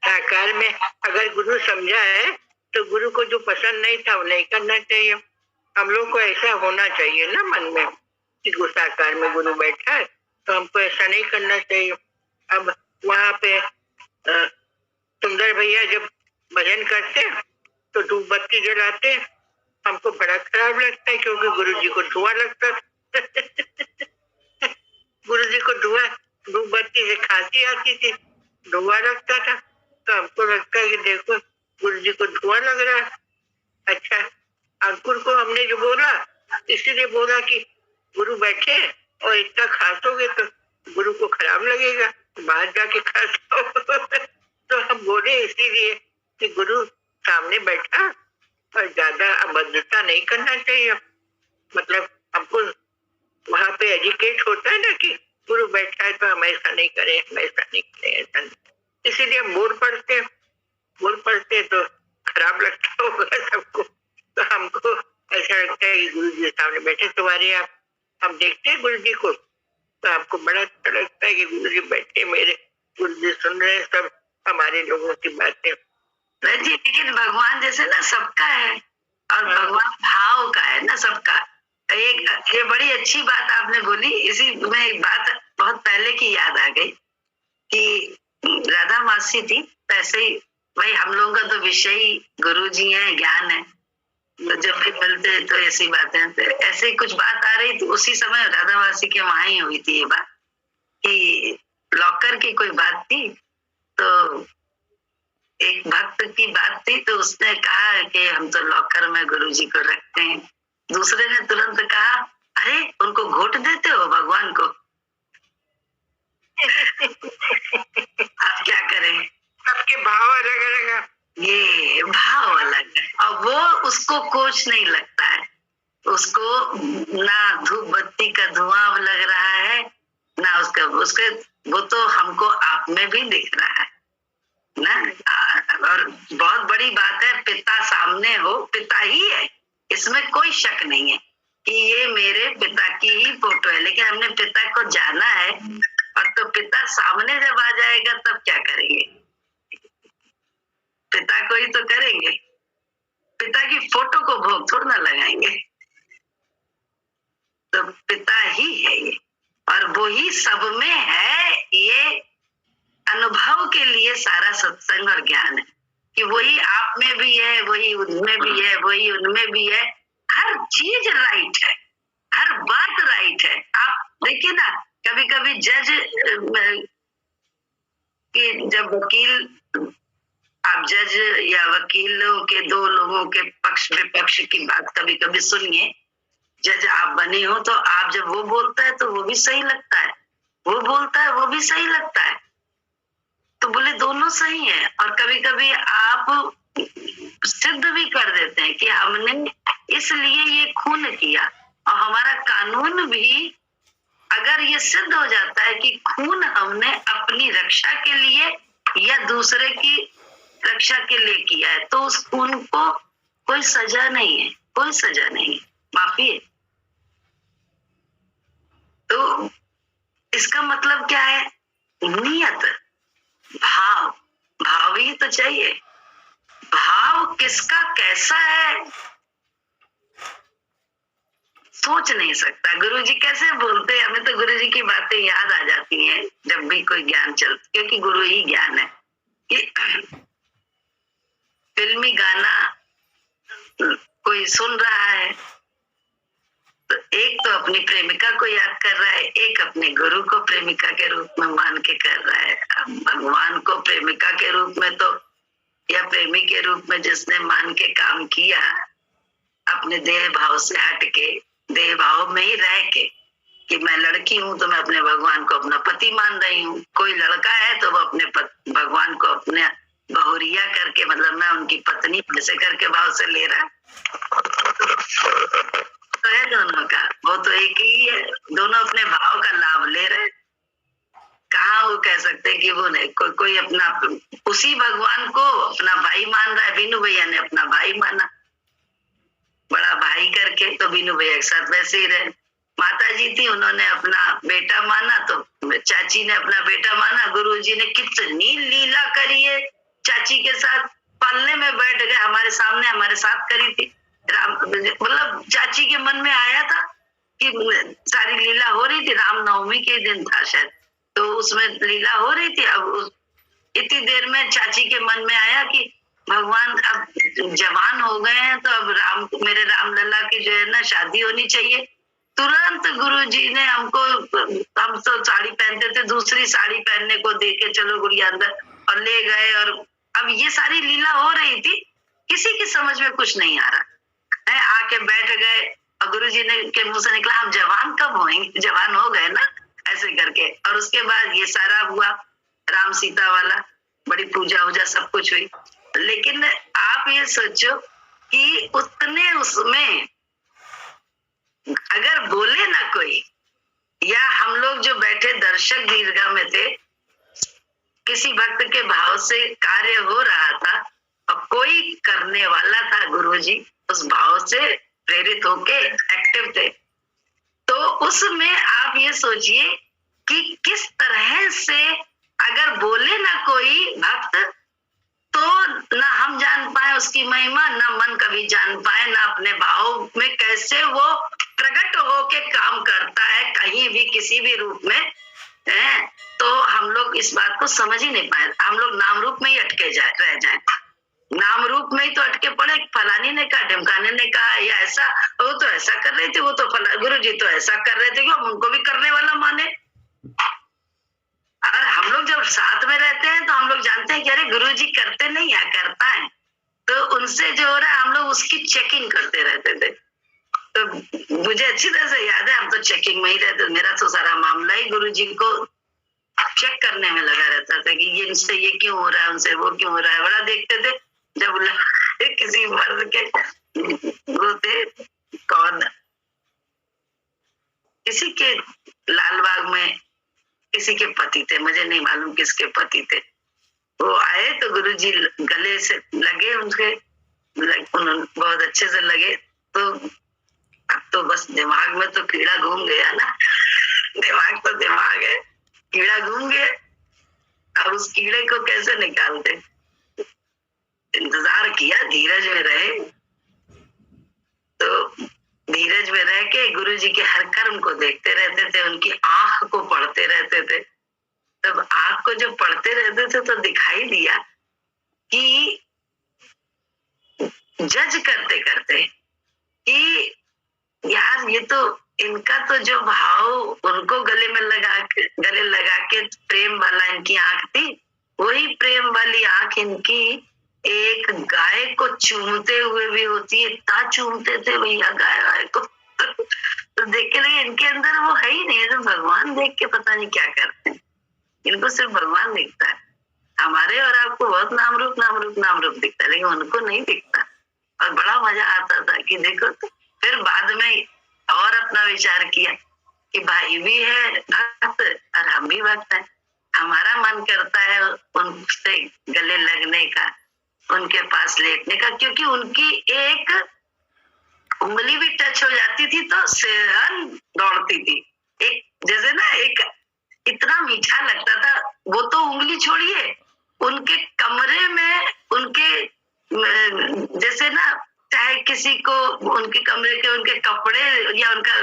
साकार में अगर गुरु समझा है तो गुरु को जो पसंद नहीं था वो नहीं करना चाहिए, हम लोग को ऐसा होना चाहिए ना मन में कि साकार में गुरु बैठा है तो हमको ऐसा नहीं करना चाहिए। अब वहाँ पे सुंदर भैया जब भजन करते तो धूप बत्ती जलाते, हमको बड़ा खराब लगता है क्योंकि गुरु जी को धुआं लगता गुरु जी को धूप बत्ती से खांसी आती थी, धुआं लगता था, तो हमको लगता है है कि देखो गुरु जी को धुआं लग रहा है। अच्छा, अंकुर को हमने जो बोला इसीलिए बोला कि गुरु बैठे और इतना खासोगे तो गुरु को खराब लगेगा, बाहर जाके खासो। तो हम बोले इसीलिए कि गुरु सामने बैठा और ज्यादा अभद्रता नहीं करना चाहिए। मतलब हमको वहां पे एजुकेट होता है ना कि गुरु बैठा है तो हम ऐसा नहीं करें, हम ऐसा नहीं करें, ऐसा नहीं। इसीलिए हम बोल पढ़ते तो खराब लगता होगा सबको। तो हमको ऐसा लगता है कि गुरु जी सामने बैठे तुम्हारे, आप हम देखते हैं गुरु जी को तो आपको बड़ा अच्छा लगता है कि गुरु जी बैठे, मेरे गुरु जी सुन रहे हैं सब हमारे लोगों की बातें। जी, लेकिन भगवान जैसे ना सबका है और भगवान भाव का है ना सबका। एक ये बड़ी अच्छी बात आपने बोली। इसी में एक बात बहुत पहले की याद आ गई कि राधा मासी थी, ऐसे ही भाई हम लोगों का तो विषय ही गुरु जी है, ज्ञान है, तो जब भी मिलते तो ऐसी बातें, तो ऐसे ही कुछ बात आ रही थी। उसी समय राधा मासी के वहां ही हुई थी ये बात कि लॉकर की कोई बात थी, तो एक भक्त की बात थी, तो उसने कहा कि हम तो लॉकर में गुरुजी को रखते हैं। दूसरे ने तुरंत कहा, अरे उनको घोट देते हो भगवान को। आप क्या करें, सबके भाव अलग अलग है, ये भाव अलग है और वो उसको कोच नहीं लगता है। उसको ना धूप बत्ती का धुआं लग रहा है ना उसके वो तो हमको आप में भी दिख रहा है ना। और बहुत बड़ी बात है, पिता सामने हो, पिता ही है, इसमें कोई शक नहीं है कि ये मेरे पिता की ही फोटो है। लेकिन हमने पिता को जाना है, और तो पिता सामने जब आ जाएगा तब क्या करेंगे? पिता को ही तो करेंगे, पिता की फोटो को भोग थोड़ा ना लगाएंगे। तो पिता ही है ये, और वो ही सब में है। ये अनुभव के लिए सारा सत्संग और ज्ञान है कि वही आप में भी है, वही उनमें भी है, वही उनमें भी है। हर चीज राइट है, हर बात राइट है। आप देखिए ना, कभी कभी जज कि जब वकील, आप जज या वकीलों के दो लोगों के पक्ष विपक्ष की बात कभी कभी सुनिए। जज आप बने हो तो आप जब वो बोलता है तो वो भी सही लगता है, वो बोलता है वो भी सही लगता है, तो बोले दोनों सही है। और कभी कभी आप सिद्ध भी कर देते हैं कि हमने इसलिए ये खून किया, और हमारा कानून भी अगर ये सिद्ध हो जाता है कि खून हमने अपनी रक्षा के लिए या दूसरे की रक्षा के लिए किया है, तो उस खून को कोई सजा नहीं है, कोई सजा नहीं, माफी है। तो इसका मतलब क्या है? नियत, भाव, भाव ही तो चाहिए। भाव किसका कैसा है सोच नहीं सकता। गुरुजी कैसे बोलते, हमें तो गुरुजी की बातें याद आ जाती हैं जब भी कोई ज्ञान चलता, क्योंकि गुरु ही ज्ञान है। कि फिल्मी गाना कोई सुन रहा है तो एक तो अपनी प्रेमिका को याद कर रहा है, एक अपने गुरु को प्रेमिका के रूप में मान के कर रहा है। भगवान को प्रेमिका के रूप में तो या प्रेमी के रूप में जिसने मान के काम किया, अपने देह भाव से हट के, देह भाव में ही रह के कि मैं लड़की हूं तो मैं अपने भगवान को अपना पति मान रही हूँ, कोई लड़का है तो वो अपने भगवान को अपने बहुरिया करके, मतलब मैं उनकी पत्नी ऐसे करके भाव से ले रहा है। तो है दोनों का, वो तो एक ही है, दोनों अपने भाव का लाभ ले रहे। कहाँ वो कह सकते कि वो नहीं, कोई अपना उसी भगवान को अपना भाई मान रहा है। बीनू भैया ने अपना भाई माना, बड़ा भाई करके, तो बीनू भैया के साथ वैसे ही रहे। माता जी थी, उन्होंने अपना बेटा माना, तो चाची ने अपना बेटा माना। गुरुजी ने कितनी लीला करी है चाची के साथ, पालने में बैठ गए, हमारे सामने हमारे साथ करी थी। राम, मतलब चाची के मन में आया था कि सारी लीला हो रही थी, रामनवमी के दिन था शायद, तो उसमें लीला हो रही थी। अब इतनी देर में चाची के मन में आया कि भगवान अब जवान हो गए हैं, तो अब मेरे रामलला की जो है ना शादी होनी चाहिए। तुरंत गुरुजी ने हमको, हम तो साड़ी पहनते थे, दूसरी साड़ी पहनने को देके चलो गुड़िया अंदर, और ले गए और अब ये सारी लीला हो रही थी, किसी की समझ में कुछ नहीं आ रहा है। आके बैठ गए और गुरु जी ने के मुंह से निकला, हम जवान कब होंगे, जवान हो गए ना, ऐसे करके। और उसके बाद ये सारा हुआ राम सीता वाला, बड़ी पूजा वूजा सब कुछ हुई। लेकिन आप ये सोचो कि उतने उसमें अगर बोले ना कोई, या हम लोग जो बैठे दर्शक दीर्घा में थे, किसी भक्त के भाव से कार्य हो रहा था और कोई करने वाला था, गुरुजी उस भाव से प्रेरित होके एक्टिव थे, तो उसमें आप ये सोचिए कि किस तरह से अगर बोले ना कोई भक्त, तो ना हम जान पाए उसकी महिमा, ना मन कभी जान पाए, ना अपने भाव में कैसे वो प्रकट होके काम करता है कहीं भी किसी भी रूप में है। तो हम लोग इस बात को समझ ही नहीं पाए, हम लोग नाम रूप में ही अटके रह जाए। नाम रूप में ही तो अटके पड़े, फलानी ने कहा, ढमकाने ने कहा, या ऐसा, वो तो ऐसा कर रहे थे, वो तो गुरु जी तो ऐसा कर रहे थे कि हम उनको भी करने वाला माने। और हम लोग जब साथ में रहते हैं तो हम लोग जानते हैं कि अरे गुरु जी करते नहीं है, करता है, तो उनसे जो हो रहा है हम लोग उसकी चेकिंग करते रहते थे। तो मुझे अच्छी तरह से याद है, हम तो चेकिंग में ही रहते, मेरा तो सारा मामला ही गुरु जी को चेक करने में लगा रहता था कि ये इनसे ये क्यों हो रहा है, उनसे वो क्यों हो रहा है। बड़ा देखते थे जब किसी मर्द के वो थे, कौन, किसी के लालबाग में किसी के पति थे, मुझे नहीं मालूम किसके पति थे, वो आए तो गुरुजी गले से लगे, उनके बहुत अच्छे से लगे। तो अब तो बस दिमाग में तो कीड़ा घूम गया ना, दिमाग तो दिमाग है, कीड़ा घूम गया। अब उस कीड़े को कैसे निकालते, इंतजार किया, धीरज में रहे, तो धीरज में रह के गुरुजी के हर कर्म को देखते रहते थे, उनकी आंख को पढ़ते रहते थे। तब आंख को जब पढ़ते रहते थे तो दिखाई दिया कि जज करते करते कि यार ये तो इनका तो जो भाव उनको गले लगा के प्रेम वाला इनकी आंख थी, वही प्रेम वाली आंख इनकी एक गाय को चूमते हुए भी होती है। इतना चूमते थे भैया गाय को तो देख के लगे इनके अंदर वो है ही नहीं, तो भगवान देख के पता नहीं क्या करते हैं, इनको सिर्फ भगवान दिखता है। हमारे और आपको बहुत नाम रूप दिखता है, लेकिन उनको नहीं दिखता। और बड़ा मजा आता था कि देखो, तो फिर बाद में और अपना विचार किया कि भाई भी है भक्त और हम भी भक्त हैं, हमारा मन करता है उनसे गले लगने का, उनके पास लेटने का, क्योंकि उनकी एक उंगली भी टच हो जाती थी तो सिरहन दौड़ती थी। एक जैसे ना, एक इतना मीठा लगता था, वो तो उंगली छोड़िए, उनके कमरे में उनके जैसे ना, चाहे किसी को उनके कमरे के उनके कपड़े या उनका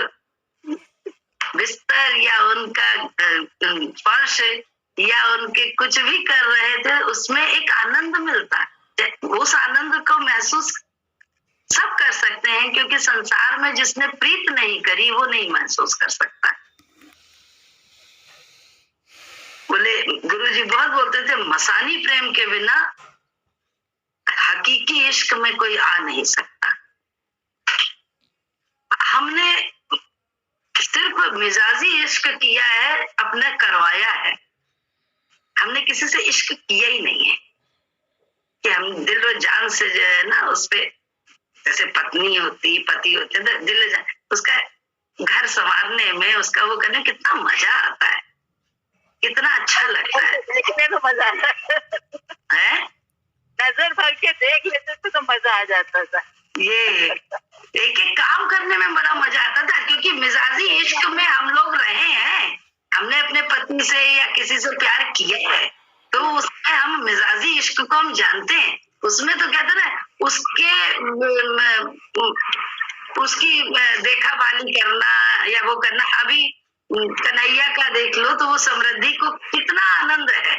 बिस्तर या उनका फर्श या उनके कुछ भी कर रहे थे, उसमें एक आनंद मिलता। उस आनंद को महसूस सब कर सकते हैं, क्योंकि संसार में जिसने प्रीत नहीं करी वो नहीं महसूस कर सकता। बोले गुरुजी बहुत बोलते थे, मसानी प्रेम के बिना हकीकी इश्क में कोई आ नहीं सकता। हमने सिर्फ मिजाजी इश्क किया है, अपने करवाया है, हमने किसी से इश्क किया ही नहीं है कि हम दिल और जान से जो है ना, उस पे जैसे पत्नी होती पति होते हैं, तो दिल जान उसका घर संवारने में, उसका वो करने कितना मजा आता है, कितना अच्छा लगता है, देखने में मजा आता है, नजर भर के देख लेते तो मजा आ जाता था। ये एक एक काम करने में बड़ा मजा आता था, क्योंकि मिजाजी इश्क में हम लोग रहे हैं, हमने अपने पत्नी से या किसी से प्यार किया है, तो उसमें हम मिजाजी इश्क को हम जानते हैं। उसमें तो कहते ना, उसकी देखा भाली करना या वो करना। अभी कन्हैया का देख लो तो वो समृद्धि को कितना आनंद है,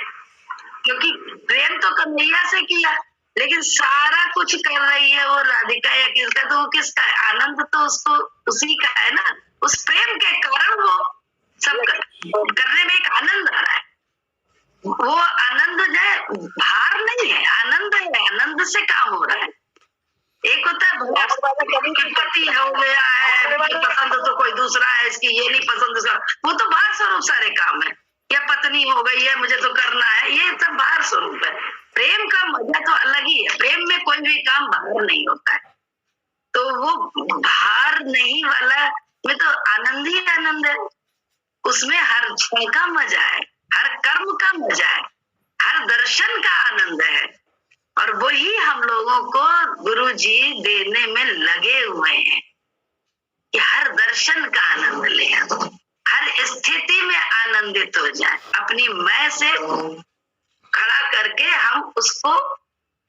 क्योंकि प्रेम तो कन्हैया से किया, लेकिन सारा कुछ कर रही है वो राधिका या किसका, तो वो किसका है? आनंद तो उसको उसी का है ना। उस प्रेम के कारण वो सब करने में एक आनंद आ रहा है। वो आनंद जो है भार नहीं है, आनंद आनंद से काम हो रहा है। एक होता है पति हो गया है, मुझे पसंद तो कोई दूसरा है, इसकी ये नहीं पसंद उसका, वो तो बाहर स्वरूप सारे काम है। या पत्नी हो गई है, मुझे तो करना है, ये सब बाहर स्वरूप है। प्रेम का मजा तो अलग ही है। प्रेम में कोई भी काम बाहर नहीं होता है, तो वो बाहर नहीं वाला में तो आनंद ही आनंद है। उसमें हर क्षण का मजा है, हर कर्म का मजा है, हर दर्शन का आनंद है। और वही हम लोगों को गुरु जी देने में लगे हुए हैं कि हर दर्शन का आनंद ले, हर स्थिति में आनंदित हो जाए। अपनी मैं से खड़ा करके हम उसको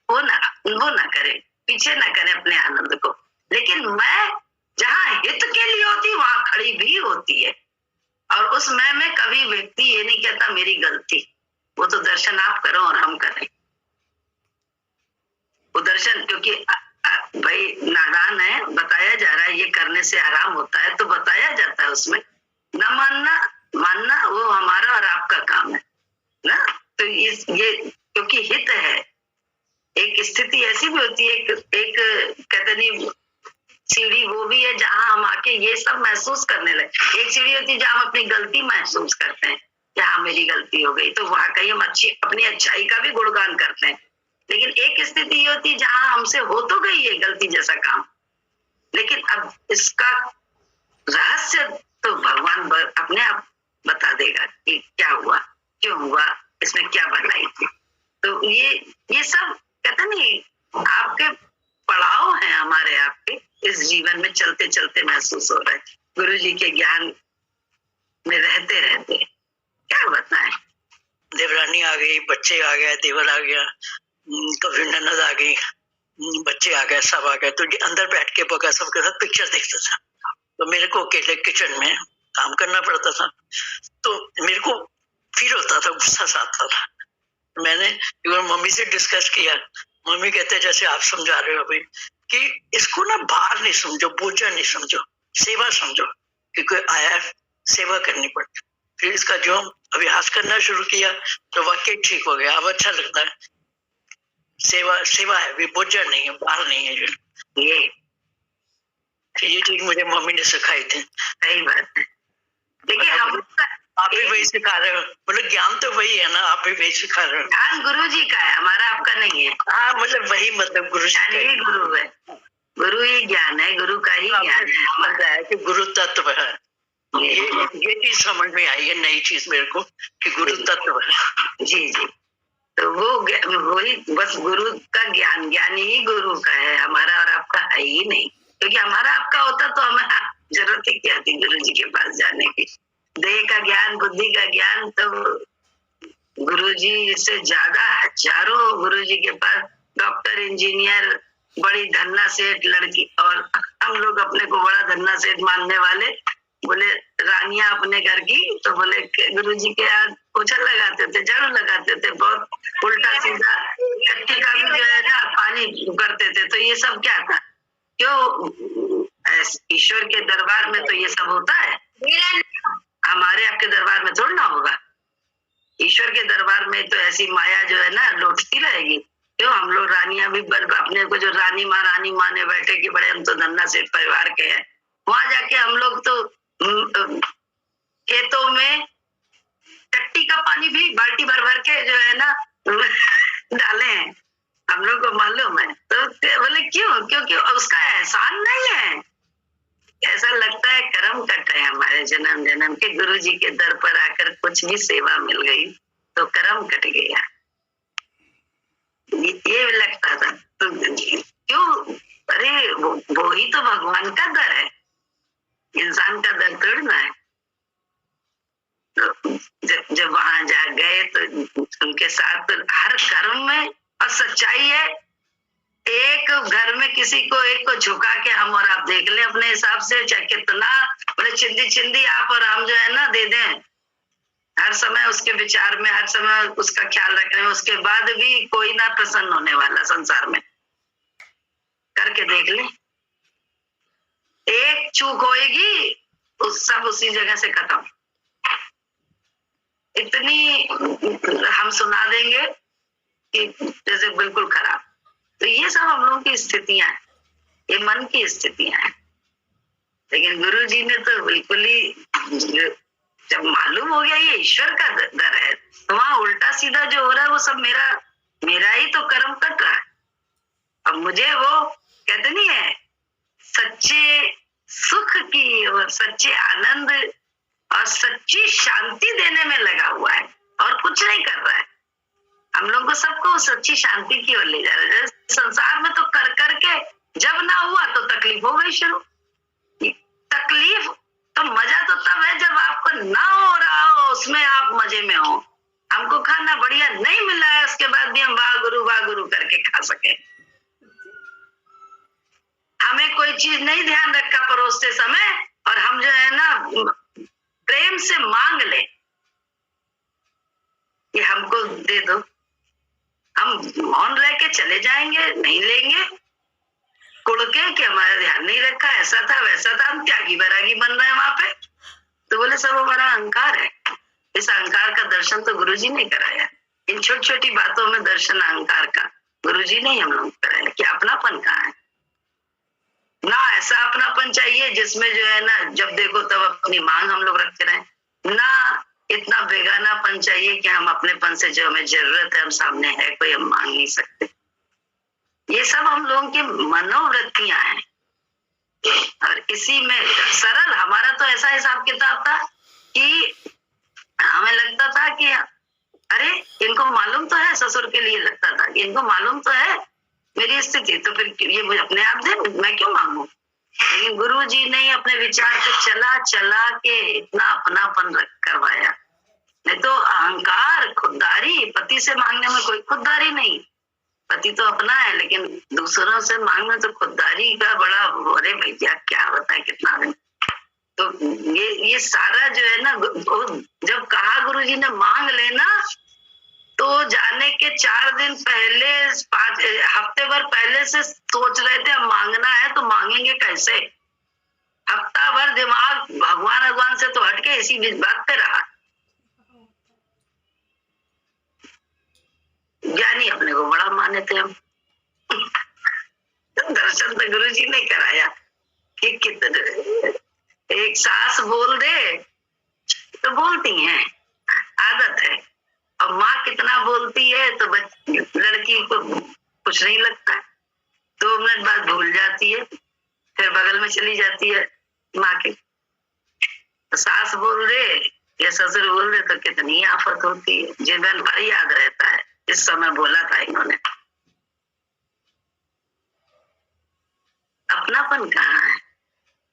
वो ना करें, पीछे ना करें अपने आनंद को। लेकिन मैं जहाँ हित के लिए होती वहां खड़ी भी होती है। और उस मैं में कभी व्यक्ति ये नहीं कहता मेरी गलती, वो तो दर्शन आप करो और हम करें वो दर्शन। क्योंकि भाई नादान है, बताया जा रहा है ये करने से आराम होता है, तो बताया जाता है उसमें। न मानना वो हमारा और आपका काम है ना। तो ये क्योंकि हित है। एक स्थिति ऐसी भी होती है, एक कहते नहीं सीढ़ी वो भी है जहां हम आके ये सब महसूस करने लगे। एक सीढ़ी होती है जहां हम अपनी गलती महसूस करते हैं कि हाँ मेरी गलती हो गई, तो वहां कहीं हम अपनी अच्छाई का भी गुणगान करते हैं। लेकिन एक स्थिति ये होती है जहां हमसे हो तो गई है गलती जैसा काम, लेकिन अब इसका रहस्य तो भगवान अपने आप बता देगा कि क्या हुआ, क्यों हुआ, इसमें क्या भलाई थी। तो ये सब कहते नहीं आपके पड़ाव हैं हमारे आपके इस जीवन में चलते चलते महसूस हो रहा है। गुरु जी के ज्ञान में रहते रहते क्या बताएं। देवरानी आ गई, बच्चे आ गए, देवर आ गया, कभी ननद आ गई, बच्चे आ गए, सब आ गए। तो अंदर बैठ के बगा सबके साथ पिक्चर देखता था। तो मेरे को अकेले किचन में काम करना पड़ता था, तो मेरे को फील होता था, गुस्सा सा आता था। मैंने मम्मी से डिस्कस किया। मम्मी कहते जैसे आप समझा रहे हो अभी कि इसको ना भार नहीं समझो, बोझा नहीं समझो, सेवा समझो कि कोई आया सेवा करनी पड़ती। फिर इसका जो अभ्यास करना शुरू किया तो वाकई ठीक हो गया। अब अच्छा लगता है। सेवा है, भी बोझा नहीं है, भार नहीं है। जो ये चीज मुझे मम्मी ने सिखाई थी। सही बात है। देखिए हम आप भी वही सिखा रहे हो, मतलब ज्ञान तो वही है ना, आप भी वही सिखा रहे हो। ज्ञान गुरु जी का है, हमारा आपका नहीं है। हाँ मतलब वही, मतलब गुरु जी ही गुरु है, गुरु ही ज्ञान है, गुरु का ही ज्ञान है। समझ है कि गुरु तत्व है। ये चीज समझ में आई है, नई चीज मेरे को, कि गुरु तत्व है। जी जी। तो वही बस गुरु का ज्ञान ही गुरु का है, हमारा और आपका है ही नहीं। क्योंकि हमारा आपका होता तो हमें जरूरत ही क्या थी गुरु जी के पास जाने की। देह का ज्ञान, बुद्धि का ज्ञान तो गुरु जी से ज्यादा हजारों गुरु जी के पास डॉक्टर, इंजीनियर, बड़ी धन्ना सेठ लड़की, और हम लोग अपने को बड़ा धन्ना सेठ मानने वाले, बोले रानियां अपने घर की, तो बोले गुरु जी के यहाँ पोछा लगाते थे, झाड़ू लगाते थे, बहुत उल्टा सीधा, कट्टी का भी जो है ना पानी करते थे। तो ये सब क्या था? क्यों? ईश्वर के दरबार में तो ये सब होता है, हमारे आपके दरबार में थोड़ा ना होगा। ईश्वर के दरबार में तो ऐसी माया जो है ना लौटती रहेगी। क्यों? हम लोग रानियां भी अपने को जो रानी माँ ने बैठे कि बड़े हम तो धन्ना सेठ परिवार के हैं, वहां जाके हम लोग तो खेतों में टट्टी का पानी भी बाल्टी भर भर के जो है ना डाले हैं, हम लोग को मालूम है। तो बोले क्यों? क्योंकि उसका एहसान नहीं है। ऐसा लगता है कर्म कट है हमारे जन्म जन्म के। गुरु जी के दर पर आकर कुछ भी सेवा मिल गई तो कर्म कट गया, ये लगता था। तो क्यों? अरे वो ही तो भगवान का दर है, इंसान का दर तोड़ना है। तो जब वहां जा गए तो उनके साथ तो हर कर्म में और सच्चाई है। एक घर में किसी को एक को झुका के हम और आप देख ले अपने हिसाब से, चाहे कितना बोले चिंदी आप और हम जो है ना दे दें, हर समय उसके विचार में, हर समय उसका ख्याल रखने में, उसके बाद भी कोई ना प्रसन्न होने वाला संसार में। करके देख ले, एक चूक होएगी उस सब उसी जगह से खत्म। इतनी हम सुना देंगे कि जैसे बिल्कुल खराब। तो ये सब हम लोगों की स्थितियां हैं, ये मन की स्थितियां हैं। लेकिन गुरु जी ने तो बिल्कुल ही, जब मालूम हो गया ये ईश्वर का दर है, तो वहां उल्टा सीधा जो हो रहा है वो सब मेरा ही तो कर्म कट रहा है। अब मुझे वो कहते नहीं है सच्चे सुख की और सच्चे आनंद और सच्ची शांति देने में लगा हुआ है और कुछ नहीं कर रहा है। हम लोग को सबको सच्ची शांति की ओर ले जा रहा है। संसार में तो कर करके जब ना हुआ तो तकलीफ हो गई शुरू। तकलीफ तो मजा तो तब है जब आपको ना हो रहा हो, उसमें आप मजे में हो। हमको खाना बढ़िया नहीं मिला है, उसके बाद भी हम वाह गुरु करके खा सके। हमें कोई चीज नहीं ध्यान रखा परोसते समय और हम जो है ना प्रेम से मांग ले कि हमको दे दो, हम मौन रह के चले जाएंगे, नहीं लेंगे कुड़ के कि हमारा ध्यान नहीं रखा, ऐसा था वैसा था, हम त्यागी बैरागी बन रहे हैं वहां पे। तो बोले सब हमारा अहंकार है। इस अहंकार का दर्शन तो गुरुजी ने कराया। इन छोटी छोटी बातों में दर्शन अहंकार का गुरुजी ने हम लोग कराया कि अपनापन कहाँ है। ना ऐसा अपनापन चाहिए जिसमें जो है ना जब देखो तब अपनी मांग हम लोग रखते रहे, ना इतना बेगानापन चाहिए कि हम अपनेपन से जो हमें जरूरत है, हम सामने है कोई, हम मांग नहीं सकते। ये सब हम लोगों की मनोवृत्तियां हैं। और इसी में सरल हमारा तो ऐसा हिसाब किताब था कि हमें लगता था कि अरे इनको मालूम तो है, ससुर के लिए लगता था कि इनको मालूम तो है मेरी स्थिति, तो फिर ये मुझे अपने आप दे, मैं क्यों मांगू। लेकिन गुरु जी ने अपने विचार पे चला चला के इतना अपनापन करवाया। नहीं तो अहंकार खुददारी, पति से मांगने में कोई खुददारी नहीं, पति तो अपना है, लेकिन दूसरों से मांगना तो खुददारी का बड़ा, अरे भैया क्या बताए कितना दिन। तो ये सारा जो है ना, जब कहा गुरुजी ने मांग लेना, तो जाने के 4 दिन पहले, 5 हफ्ते भर पहले से सोच रहे थे अब मांगना है तो मांगेंगे कैसे। हफ्ता भर दिमाग भगवान से तो हटके इसी बात पे रहा। ज्ञानी अपने को बड़ा माने थे हम। दर्शन तो गुरु जी ने कराया कि कितने एक सास बोल दे तो बोलती हैं, आदत है। और माँ कितना बोलती है तो लड़की को कुछ नहीं लगता, 2 मिनट बाद भूल जाती है, फिर बगल में चली जाती है माँ के। तो सास बोल दे या ससुर बोल दे तो कितनी आफत होती है। जीवन भर याद रहता है, इस समय बोला था इन्होंने। अपनापन कहाँ है?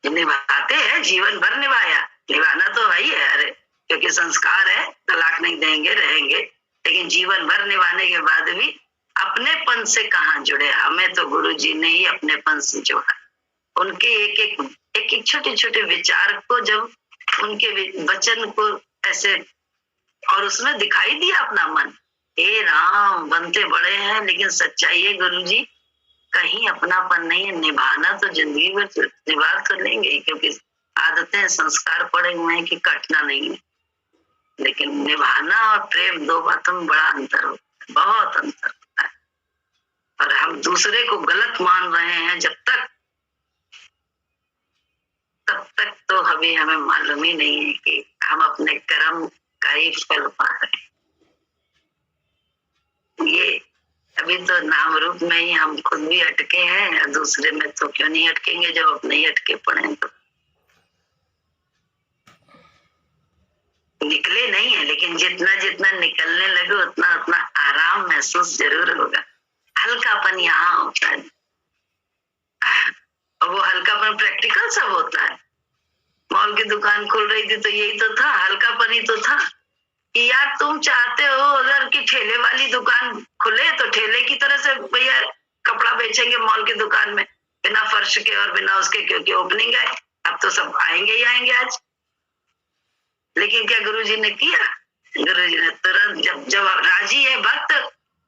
निभाते हैं, जीवन भर निभाया, निभाना तो वही है। अरे क्योंकि संस्कार है, तलाक नहीं देंगे, रहेंगे, लेकिन जीवन भर निभाने के बाद भी अपनेपन से कहाँ जुड़े। हमें तो गुरु जी ने ही अपनेपन से जोड़ा। उनके एक छोटे छोटे विचार को, जब उनके वचन को ऐसे, और उसमें दिखाई दिया अपना मन। हे राम, बनते बड़े हैं लेकिन सच्चाई है गुरु जी कहीं अपनापन नहीं है। निभाना तो जिंदगी भर निभा तो लेंगे, क्योंकि आदतें संस्कार पड़े हुए हैं कि कटना नहीं है। लेकिन निभाना और प्रेम, 2 बातों में बड़ा अंतर होता है, बहुत अंतर होता है। और हम दूसरे को गलत मान रहे हैं जब तक, तब तक तो अभी हमें मालूम ही नहीं है कि हम अपने कर्म का ही फल पा रहे हैं। ये अभी तो नाम रूप में ही हम खुद भी अटके हैं, दूसरे में तो क्यों नहीं अटकेंगे जब अपने ही अटके पड़े। तो निकले नहीं है, लेकिन जितना जितना निकलने लगे उतना उतना आराम महसूस जरूर होगा। हल्कापन यहाँ होता है, और वो हल्कापन प्रैक्टिकल सब होता है। मॉल की दुकान खुल रही थी तो यही तो था, हल्कापन ही तो था कि यार तुम चाहते हो अगर कि ठेले वाली दुकान खुले तो ठेले की तरह से भैया कपड़ा बेचेंगे मॉल की दुकान में, बिना फर्श के और बिना उसके, क्योंकि ओपनिंग है, अब तो सब आएंगे ही आएंगे आज। लेकिन क्या गुरुजी ने किया? गुरुजी ने तुरंत, जब राजी है भक्त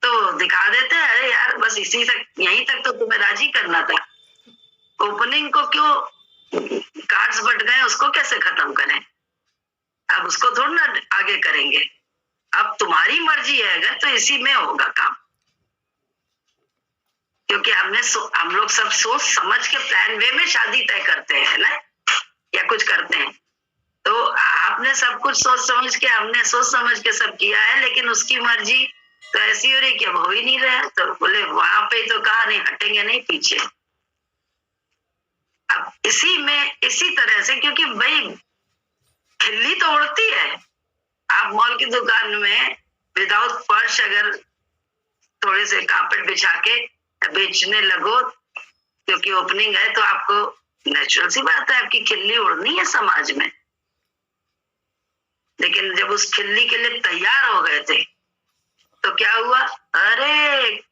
तो दिखा देते हैं, अरे यार बस इसी तक, यहीं तक तो तुम्हें राजी करना था। ओपनिंग को क्यों, कार्ड्स बट गए उसको कैसे खत्म करें? अब उसको थोड़ा ना आगे करेंगे, अब तुम्हारी मर्जी है, अगर तो इसी में होगा काम। क्योंकि हम लोग सब सोच समझ के प्लान वे में शादी तय करते हैं ना, या कुछ करते हैं। तो आपने सब कुछ सोच समझ के, हमने सोच समझ के सब किया है, लेकिन उसकी मर्जी तो ऐसी हो रही कि अब हो ही नहीं रहा है। तो बोले वहां पे तो कहा नहीं, हटेंगे नहीं पीछे। अब इसी तरह से, क्योंकि भाई खिल्ली तो उड़ती है। आप मॉल की दुकान में विदाउट फर्श अगर थोड़े से कारपेट बिछा के बेचने लगो, क्योंकि ओपनिंग है, तो आपको नेचुरल सी बात है आपकी खिल्ली उड़नी है समाज में। लेकिन जब उस खिल्ली के लिए तैयार हो गए थे तो क्या हुआ? अरे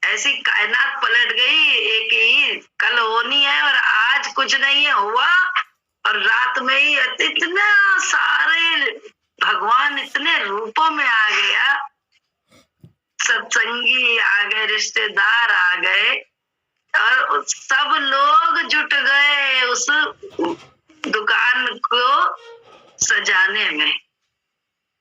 ऐसी कायनात पलट गई, एक ही कल होनी है और आज कुछ नहीं है हुआ, और रात में ही इतना सारे भगवान इतने रूपों में आ गया, सत्संगी आ गए, रिश्तेदार आ गए, और सब लोग जुट गए उस दुकान को सजाने में।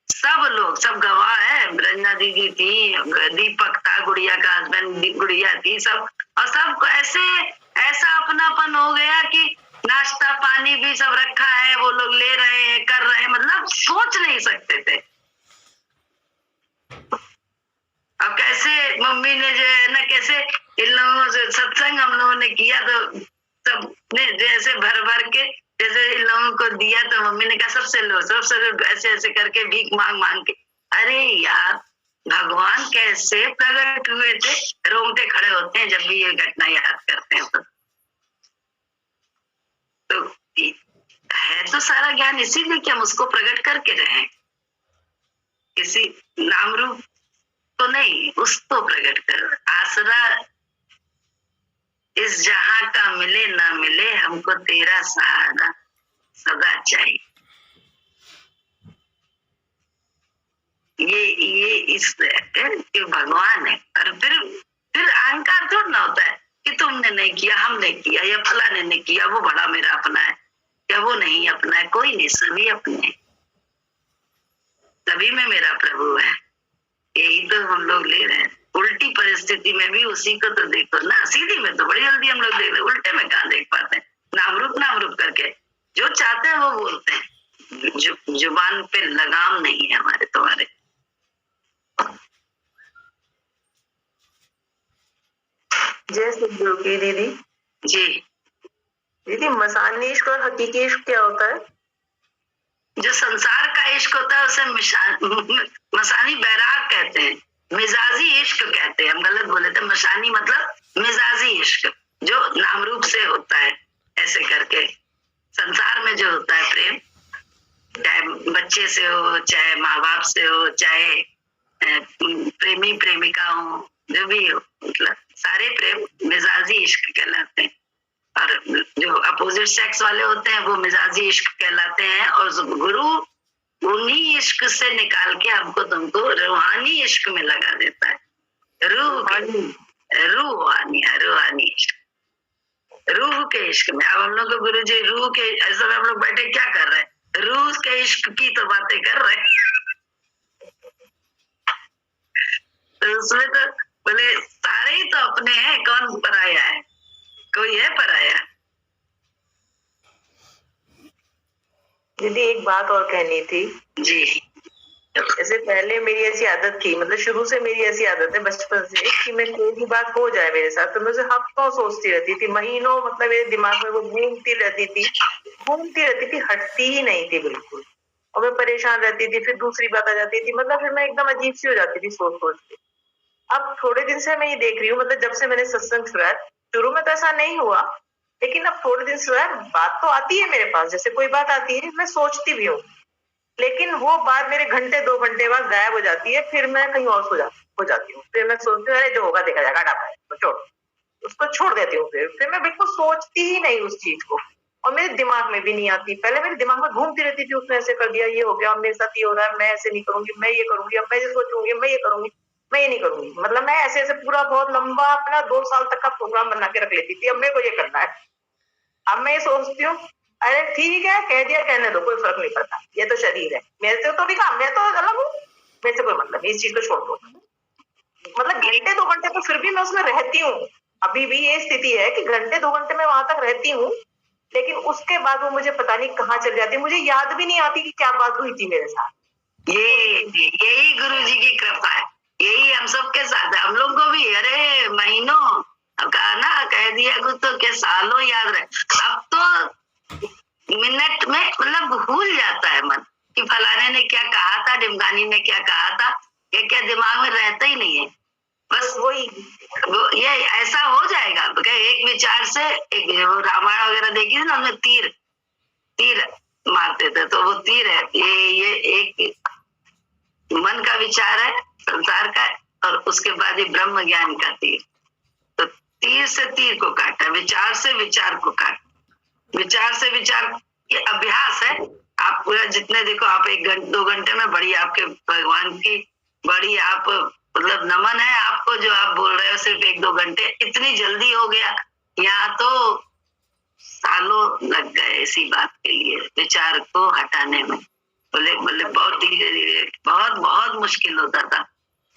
सब लोग, सब गवाह है। रंजना दीदी थी, दीपक था, गुड़िया का हस्बैंड, गुड़िया थी, सब। और सबको ऐसा अपनापन हो गया कि नाश्ता पानी भी सब रखा है, वो लोग ले रहे हैं, कर रहे हैं, मतलब सोच नहीं सकते थे। अब कैसे मम्मी ने जो है ना, कैसे इन लोगों से सत्संग हम लोगों ने किया, तो सबने जैसे भर भर के जैसे इन लोगों को दिया, तो मम्मी ने कहा सबसे लो, सबसे ऐसे ऐसे करके भीख मांग मांग के। अरे यार, भगवान कैसे प्रकट हुए थे, रोंगटे खड़े होते हैं जब भी ये घटना याद करते हैं। तो है तो सारा ज्ञान इसीलिए कि हम उसको प्रकट करके रहें, किसी नाम रूप तो नहीं, उसको प्रकट कर। आसरा इस जहां का मिले ना मिले, हमको तेरा सहारा सदा चाहिए। ये इस कि भगवान है। और फिर अहंकार थोड़ा ना होता है कि तुमने नहीं किया, हमने किया, या फलाने ने किया, वो बड़ा मेरा अपना है, या वो नहीं अपना है। कोई नहीं, सभी अपने, सभी में मेरा प्रभु है। यही तो हम लोग ले रहे हैं। उल्टी परिस्थिति में भी उसी को तो देखो ना, सीधी में तो बड़ी जल्दी हम लोग देख रहे, उल्टे में कहाँ देख पाते हैं। नाम रूप करके जो चाहते हैं वो बोलते हैं, जुबान पे लगाम नहीं है हमारे तुम्हारे। जय सद्गुरु की दीदी। जी दीदी, मसानी इश्क और हकीकी इश्क क्या होता है? जो संसार का इश्क होता है उसे मसानी बैराग कहते हैं, मिजाजी इश्क कहते हैं। हम गलत बोले थे, मसानी मतलब मिजाजी इश्क, जो नाम रूप से होता है। ऐसे करके संसार में जो होता है प्रेम, चाहे बच्चे से हो, चाहे माँ बाप से हो, चाहे प्रेमी प्रेमिका हो, जो भी हो, मतलब सारे प्रेम मिजाजी इश्क कहलाते हैं। और जो अपोजिट सेक्स वाले होते हैं वो मिजाजी इश्क कहलाते हैं। और गुरु उन्हीं इश्क से निकाल के हमको तुमको रूहानी इश्क में लगा देता है। रूहानी इश्क, रूह के इश्क में। अब हम लोग को गुरु जी रूह के, ऐसा हम लोग बैठे क्या कर रहे हैं? रूह के इश्क की तो बातें कर रहे हैं। तो उसमें तो बोले सारे ही तो अपने हैं, कौन पराया है? कोई है पराया? दीदी, एक बात और कहनी थी जी। जैसे पहले मेरी ऐसी आदत थी, मतलब शुरू से मेरी ऐसी आदत है बचपन से, कि मैं कोई भी बात हो जाए मेरे साथ तो मैं उसे हफ्तों सोचती रहती थी, महीनों, मतलब मेरे दिमाग में वो घूमती रहती थी, हटती ही नहीं थी बिल्कुल। और मैं परेशान रहती थी, फिर दूसरी बात आ जाती थी, मतलब फिर मैं एकदम अजीब सी हो जाती थी सोच सोच के। अब थोड़े दिन से मैं ये देख रही हूँ, मतलब जब से मैंने सत्संग सुना, शुरू में तो ऐसा नहीं हुआ, लेकिन अब थोड़े दिन से बात तो आती है मेरे पास, जैसे कोई बात आती है मैं सोचती भी हूँ, लेकिन वो बात मेरे घंटे 2 घंटे बाद गायब हो जाती है। फिर मैं कहीं और हो जाती हूँ। फिर मैं सोचती हूँ अरे जो होगा देखा जाएगा, तो उसको छोड़ देती हूँ। फिर मैं बिल्कुल सोचती ही नहीं उस चीज को, और मेरे दिमाग में भी नहीं आती। पहले मेरे दिमाग में घूमती रहती थी, उसने ऐसे कर दिया, ये हो गया, मेरे साथ ये हो रहा है, मैं ऐसे नहीं करूंगी, मैं ये करूंगी, अब मैं ये सोचूंगी, मैं ये करूंगी, मैं ये नहीं करूंगी। मतलब मैं ऐसे ऐसे पूरा बहुत लंबा अपना 2 साल तक का प्रोग्राम बना के रख लेती थी, अब मेरे को ये करना है। अब मैं ये सोचती हूँ अरे ठीक है, कह दिया, कहने दो, कोई फर्क नहीं पड़ता, ये तो शरीर है, मेरे से तो भी काम, मैं तो अलग हूँ, मेरे से कोई मतलब नहीं, इस चीज को छोड़ दो। मतलब घंटे 2 घंटे तो फिर भी मैं उसमें रहती हूँ। अभी भी ये स्थिति है कि घंटे 2 घंटे मैं वहां तक रहती हूँ, लेकिन उसके बाद वो मुझे पता नहीं कहाँ चल जाती है, मुझे याद भी नहीं आती कि क्या बात हुई थी मेरे साथ। यही गुरु जी की कृपा है, यही हम सबके साथ है। हम लोग को भी अरे महीनों, अब कहा ना, कह दिया कुछ तो क्या सालों याद रहे। अब तो मिनट में मतलब भूल जाता है मन कि फलाने ने क्या कहा था, ढिमकानी ने क्या कहा था, ये क्या दिमाग में रहता ही नहीं है। बस वही ये ऐसा हो जाएगा। एक विचार से, एक रामायण वगैरह देखी थी ना, उसमें तीर मारते थे, तो वो तीर है, ये एक मन का विचार है संसार का, और उसके बाद ही ब्रह्म ज्ञान का तीर। तो तीर से तीर को काटा, विचार से विचार को काटा, विचार से विचार, ये अभ्यास है। आप पूरा जितने देखो, आप 1 घंटे 2 घंटे में बड़ी आपके भगवान की बड़ी आप मतलब नमन है आपको, जो आप बोल रहे हो सिर्फ 1-2 घंटे, इतनी जल्दी हो गया। यहाँ तो सालों लग गए इसी बात के लिए, विचार को हटाने में। बोले बहुत धीरे धीरे, बहुत बहुत मुश्किल होता था,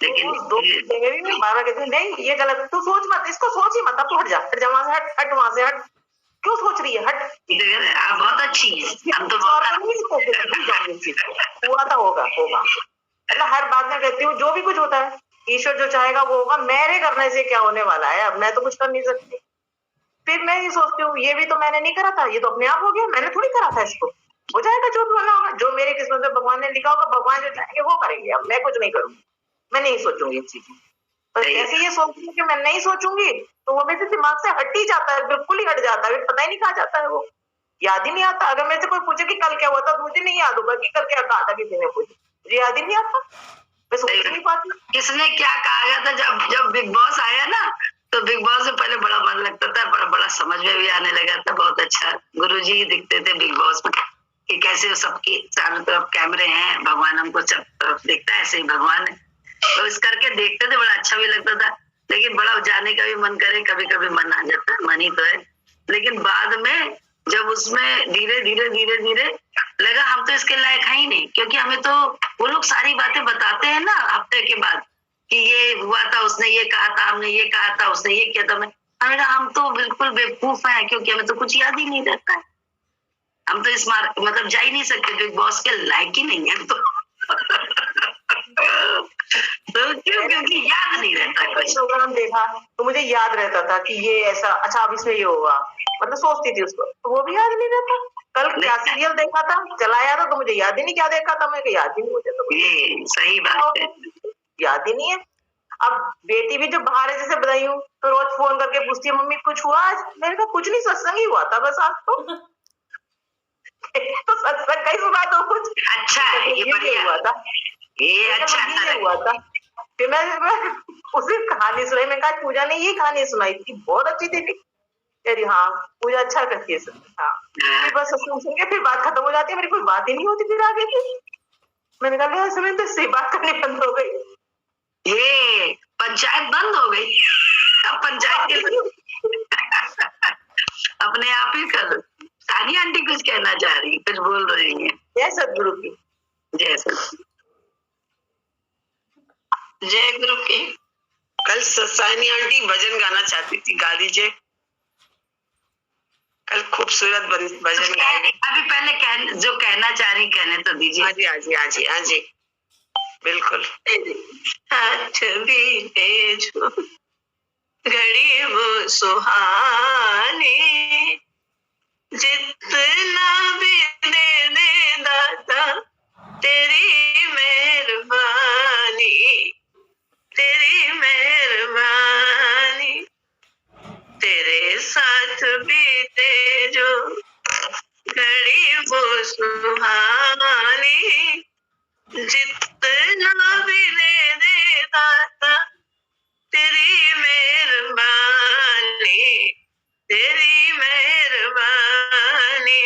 लेकिन 2 घंटे में भी मैं 12 कहती हूँ नहीं ये गलत, तू सोच मत, इसको सोच ही मत, अब तू हट जा वहां से, हट वहां से, हट, क्यों सोच रही है, हट। आप बहुत अच्छी है, हम तो हुआ था, होगा मतलब हर बात में कहती हूँ जो भी कुछ होता है ईश्वर जो चाहेगा वो होगा, मेरे करने से क्या होने वाला है, अब मैं तो कुछ कर नहीं सकती। फिर मैं ये सोचती हूँ ये भी तो मैंने नहीं करा था, ये तो अपने आप हो गया, मैंने थोड़ी करा था इसको, हो जाएगा जो भी होना होगा, जो मेरे किस्मत में भगवान ने लिखा होगा, भगवान जो चाहेंगे वो करेंगे, अब मैं कुछ नहीं करूंगी, मैं नहीं सोचूंगी इस चीज। पर जैसे ये सोचती हूँ कि मैं नहीं सोचूंगी, तो वो मेरे दिमाग से हट ही जाता है, बिल्कुल ही हट जाता है, पता ही नहीं कहाँ जाता है, वो याद ही नहीं आता। अगर मेरे से कोई पूछे कि कल क्या हुआ था, मुझे नहीं याद होगा कि कल क्या कहा था किसी ने, मुझे याद ही नहीं आता, मैं सोच नहीं पाती किसने क्या कहा था। जब बिग बॉस आया ना, तो बिग बॉस से पहले बड़ा मन लगता था, बड़ा समझ में भी आने लगा था, बहुत अच्छा गुरुजी दिखते थे बिग बॉस में, कि कैसे सबकी चारों तरफ कैमरे हैं, भगवान हमको सब तरफ देखता है, ऐसे ही भगवान है, तो इस करके देखते थे, बड़ा अच्छा भी लगता था। लेकिन बड़ा जाने का भी मन करे, कभी कभी मन आ जाता है, मन ही तो है। लेकिन बाद में जब उसमें धीरे धीरे लगा हम तो इसके लायक है ही नहीं, क्योंकि हमें तो वो लोग सारी बातें बताते हैं ना हफ्ते के बाद, कि ये हुआ था, उसने ये कहा था, हमने ये कहा था, उसने ये किया था। हमें कहा हम तो बिल्कुल बेवकूफ हैं, क्योंकि हमें तो कुछ याद ही नहीं रहता है, हम तो इस मतलब जा ही नहीं सकते, बिग बॉस के लायक ही नहीं है, तो क्योंकि याद नहीं रहता। प्रोग्राम देखा तो मुझे याद रहता था कि ये ऐसा, अच्छा अब इसमें ये होगा, मतलब सोचती थी उसको, तो वो भी याद नहीं रहता। कल क्या सीरियल देखा था, चलाया था, तो मुझे याद ही नहीं क्या देखा था, मैं याद ही नहीं, मुझे तो ये सही बात है, याद ही नहीं है। अब बेटी भी जब बाहर है, जैसे बताई हूँ, तो रोज फोन करके पूछती है मम्मी कुछ हुआ आज, मैंने कहा कुछ नहीं, सत्संग ही हुआ था बस आज तो सत्संग का ही सुना दो कुछ, अच्छा ये हुआ था, ये अच्छा हुआ था। फिर मैं उसी कहानी सुनाई, मैं कहा पूजा ने ये कहानी सुनाई थी, बहुत अच्छी थी, अरे हाँ पूजा अच्छा करती है हाँ। फिर बस सुन के फिर बात खत्म हो जाती है, मेरी कोई बात ही नहीं होती फिर आगे की। मैंने कहा समय तो सही बात करनी बंद हो गई, ये पंचायत बंद हो गई, अब पंचायत के अपने आप ही कर। सानी आंटी कुछ कहना चाह रही, कुछ बोल रही है। जय सदगुरु की जय सदगुरु, जय गुरु की। कल सानी आंटी भजन गाना चाहती थी, गा दीजिए, कल खूबसूरत भजन गाएगी। अभी पहले जो कहना चाह रही कहने तो दीजिए। हाँ जी बिल्कुल। हाथ बीते जो घड़ी वो सुहानी, जितना भी दे दे दाता तेरी मेहरबानी, तेरी मेहरबानी, तेरे साथ बीते जो घड़ी वो सुहानी, जितना भी दे दे दाता तेरी मेहरबानी, तेरी मेहरबानी।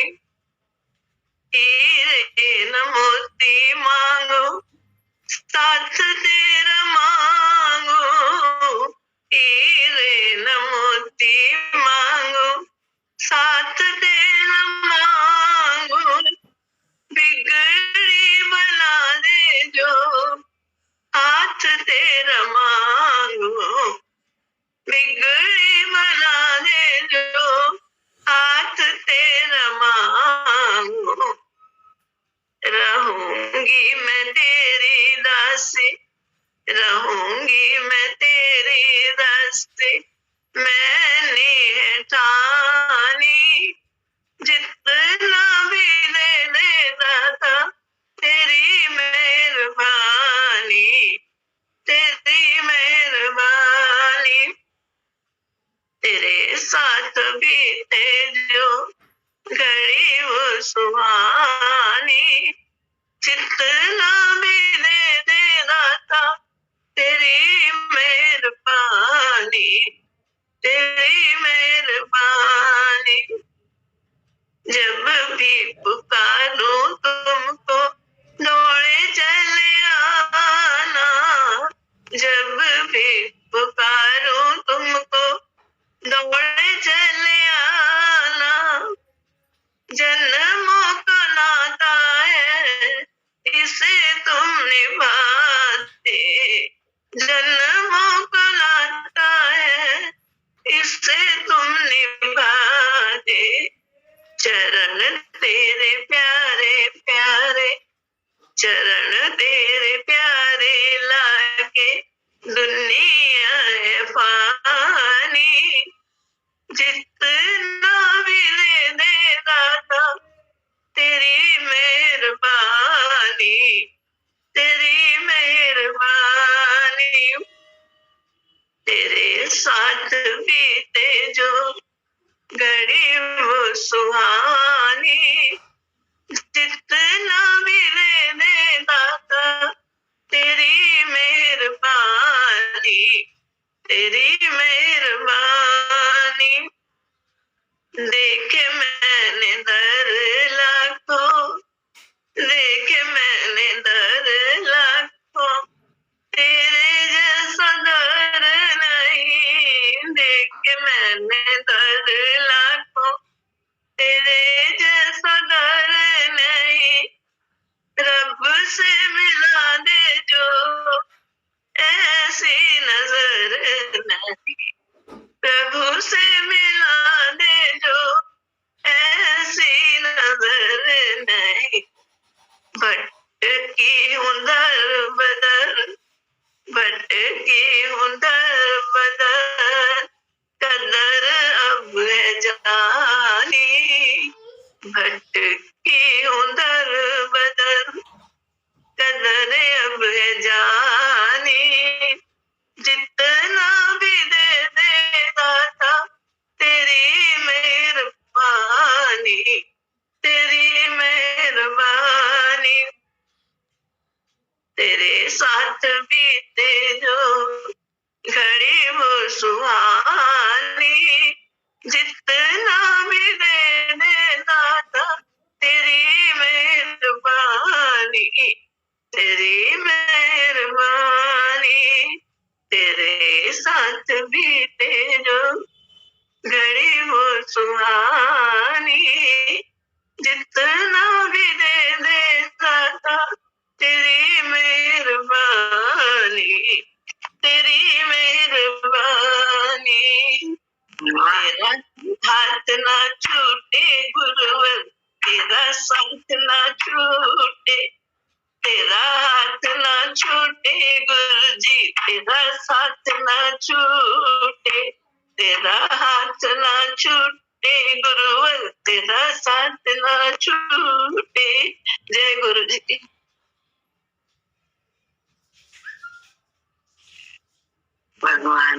हीरे न मोती मांगो साथ तेरा मांगो, हीरे न मोती मांगो साथ तेरा मांगो, बिगड़ी बना दे जो हाथ तेरा मांगो, रहूंगी मैं तेरे रास्ते, मैंने है ठानी। जितना भी दे दे दाता, तेरी मेहरबानी, तेरी मेहरबानी। तेरे साथ बीते जो घड़ी वो सुहानी, जितना भी दे दे दाता, तेरी मेहरबानी, तेरी मेहरबानी। जब भी पुकारूं तुमको, दौड़े चले आना। जब भी पुकारूं तुमको, दौड़े चले आना। जन्मों का नाता है, इसे तुम निभाते। जन्मों का नाता है, इसे तुम निभाते। चरण तेरे प्यारे प्यारे, चरण तेरे प्यारे लागे, दुनिया है फानी। जितना भी दे दे दाता, तेरी मेहरबानी, तेरी मेहरबानी। तेरे साथ बीते जो घड़ी वो सुहानी, जितना भी दे दे दाता, तेरी मेहरबानी, तेरी मेहरबानी। देखे मैंने दर लाखों, देखे मैंने दर लाखों, तेरे जैसा दर नहीं। देखे मैंने दर लाखों, तेरे जैसा दर नहीं। रब से मिला दे जो, ऐसी नजर नहीं। प्रभु से मिला दे जो, ऐसी नजर नहीं। भटकी हूँ दर बदर, भटकी हूँ दर बदर, कदर अब है जानी। भटकी हूँ दर बदर, कदर अब है जानी। जितना भी दे दे दाता, तेरी मेहरबानी, तेरी मेहरबानी। तेरे साथ बीते जो घड़ी वो सुहानी, जितना भी दे दे दाता, तेरी मेहरबानी, तेरी मेहरबानी। तेरे साथ बीते जो घड़ी वो सुहानी, जितना भी दे दे दाता, तेरी मेहरबानी, तेरी मेहरबानी। तेरा हाथ ना छूटे गुरुवर, तेरा साथ ना छूटे। तेरा हाथ ना छूटे गुरुजी, तेरा साथ ना छूटे। तेरा हाथ ना छूटे गुरुवर, तेरा साथ ना छूटे। जय गुरु जी। भगवान,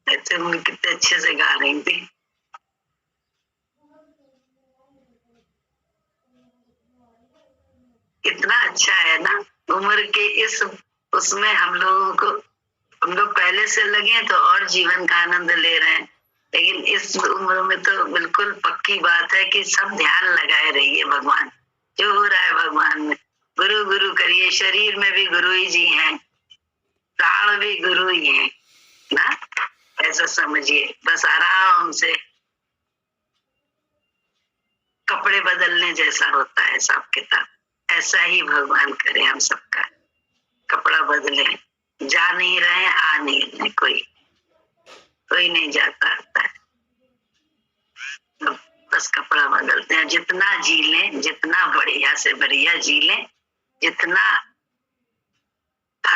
ऐसे हम कितने अच्छे से गा रही थी। कितना अच्छा है ना, उम्र के इस उसमें हम लोग पहले से लगे तो और जीवन का आनंद ले रहे हैं, लेकिन इस उम्र में तो बिल्कुल पक्की बात है कि सब ध्यान लगाए रहिए भगवान, जो हो रहा है भगवान में। गुरु गुरु करिए, शरीर में भी गुरु ही जी हैं, प्राण भी गुरु ही हैं ना, ऐसा समझिए। बस आराम से कपड़े बदलने जैसा होता है सब किताब, ऐसा ही भगवान करे हम सबका कपड़ा बदले। जा नहीं रहे, आ नहीं रहे, कोई नहीं जाता आता है, तो बस कपड़ा बदलते हैं। जितना जी लें, जितना बढ़िया से बढ़िया जी लें, जितना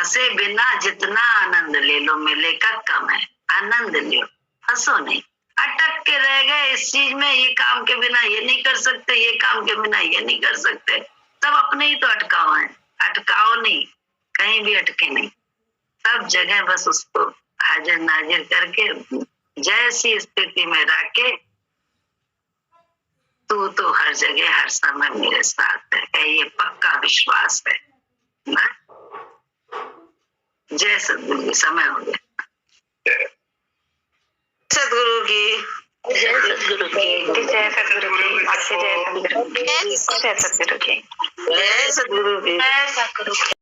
हंसे बिना जितना आनंद ले लो मिलेगा कम है। आनंद लो, हंसो नहीं। अटक के रह गए इस चीज में, ये काम के बिना ये नहीं कर सकते, ये काम के बिना ये नहीं कर सकते, सब अपने ही तो अटकाव है। अटकाओ नहीं, कहीं भी अटके नहीं, सब जगह बस उसको हाजिर नाजिर करके जैसी स्थिति में रखे, तू तो हर जगह हर समय मेरे साथ है, ये पक्का विश्वास है ना। जय सद्गुरु, समय हो गया। सदगुरु की जय सद्गुरु की जय सदगुरु की जय सदगुरु की जय सदगुरु की जय सद्गुरु की जय सदगुरु की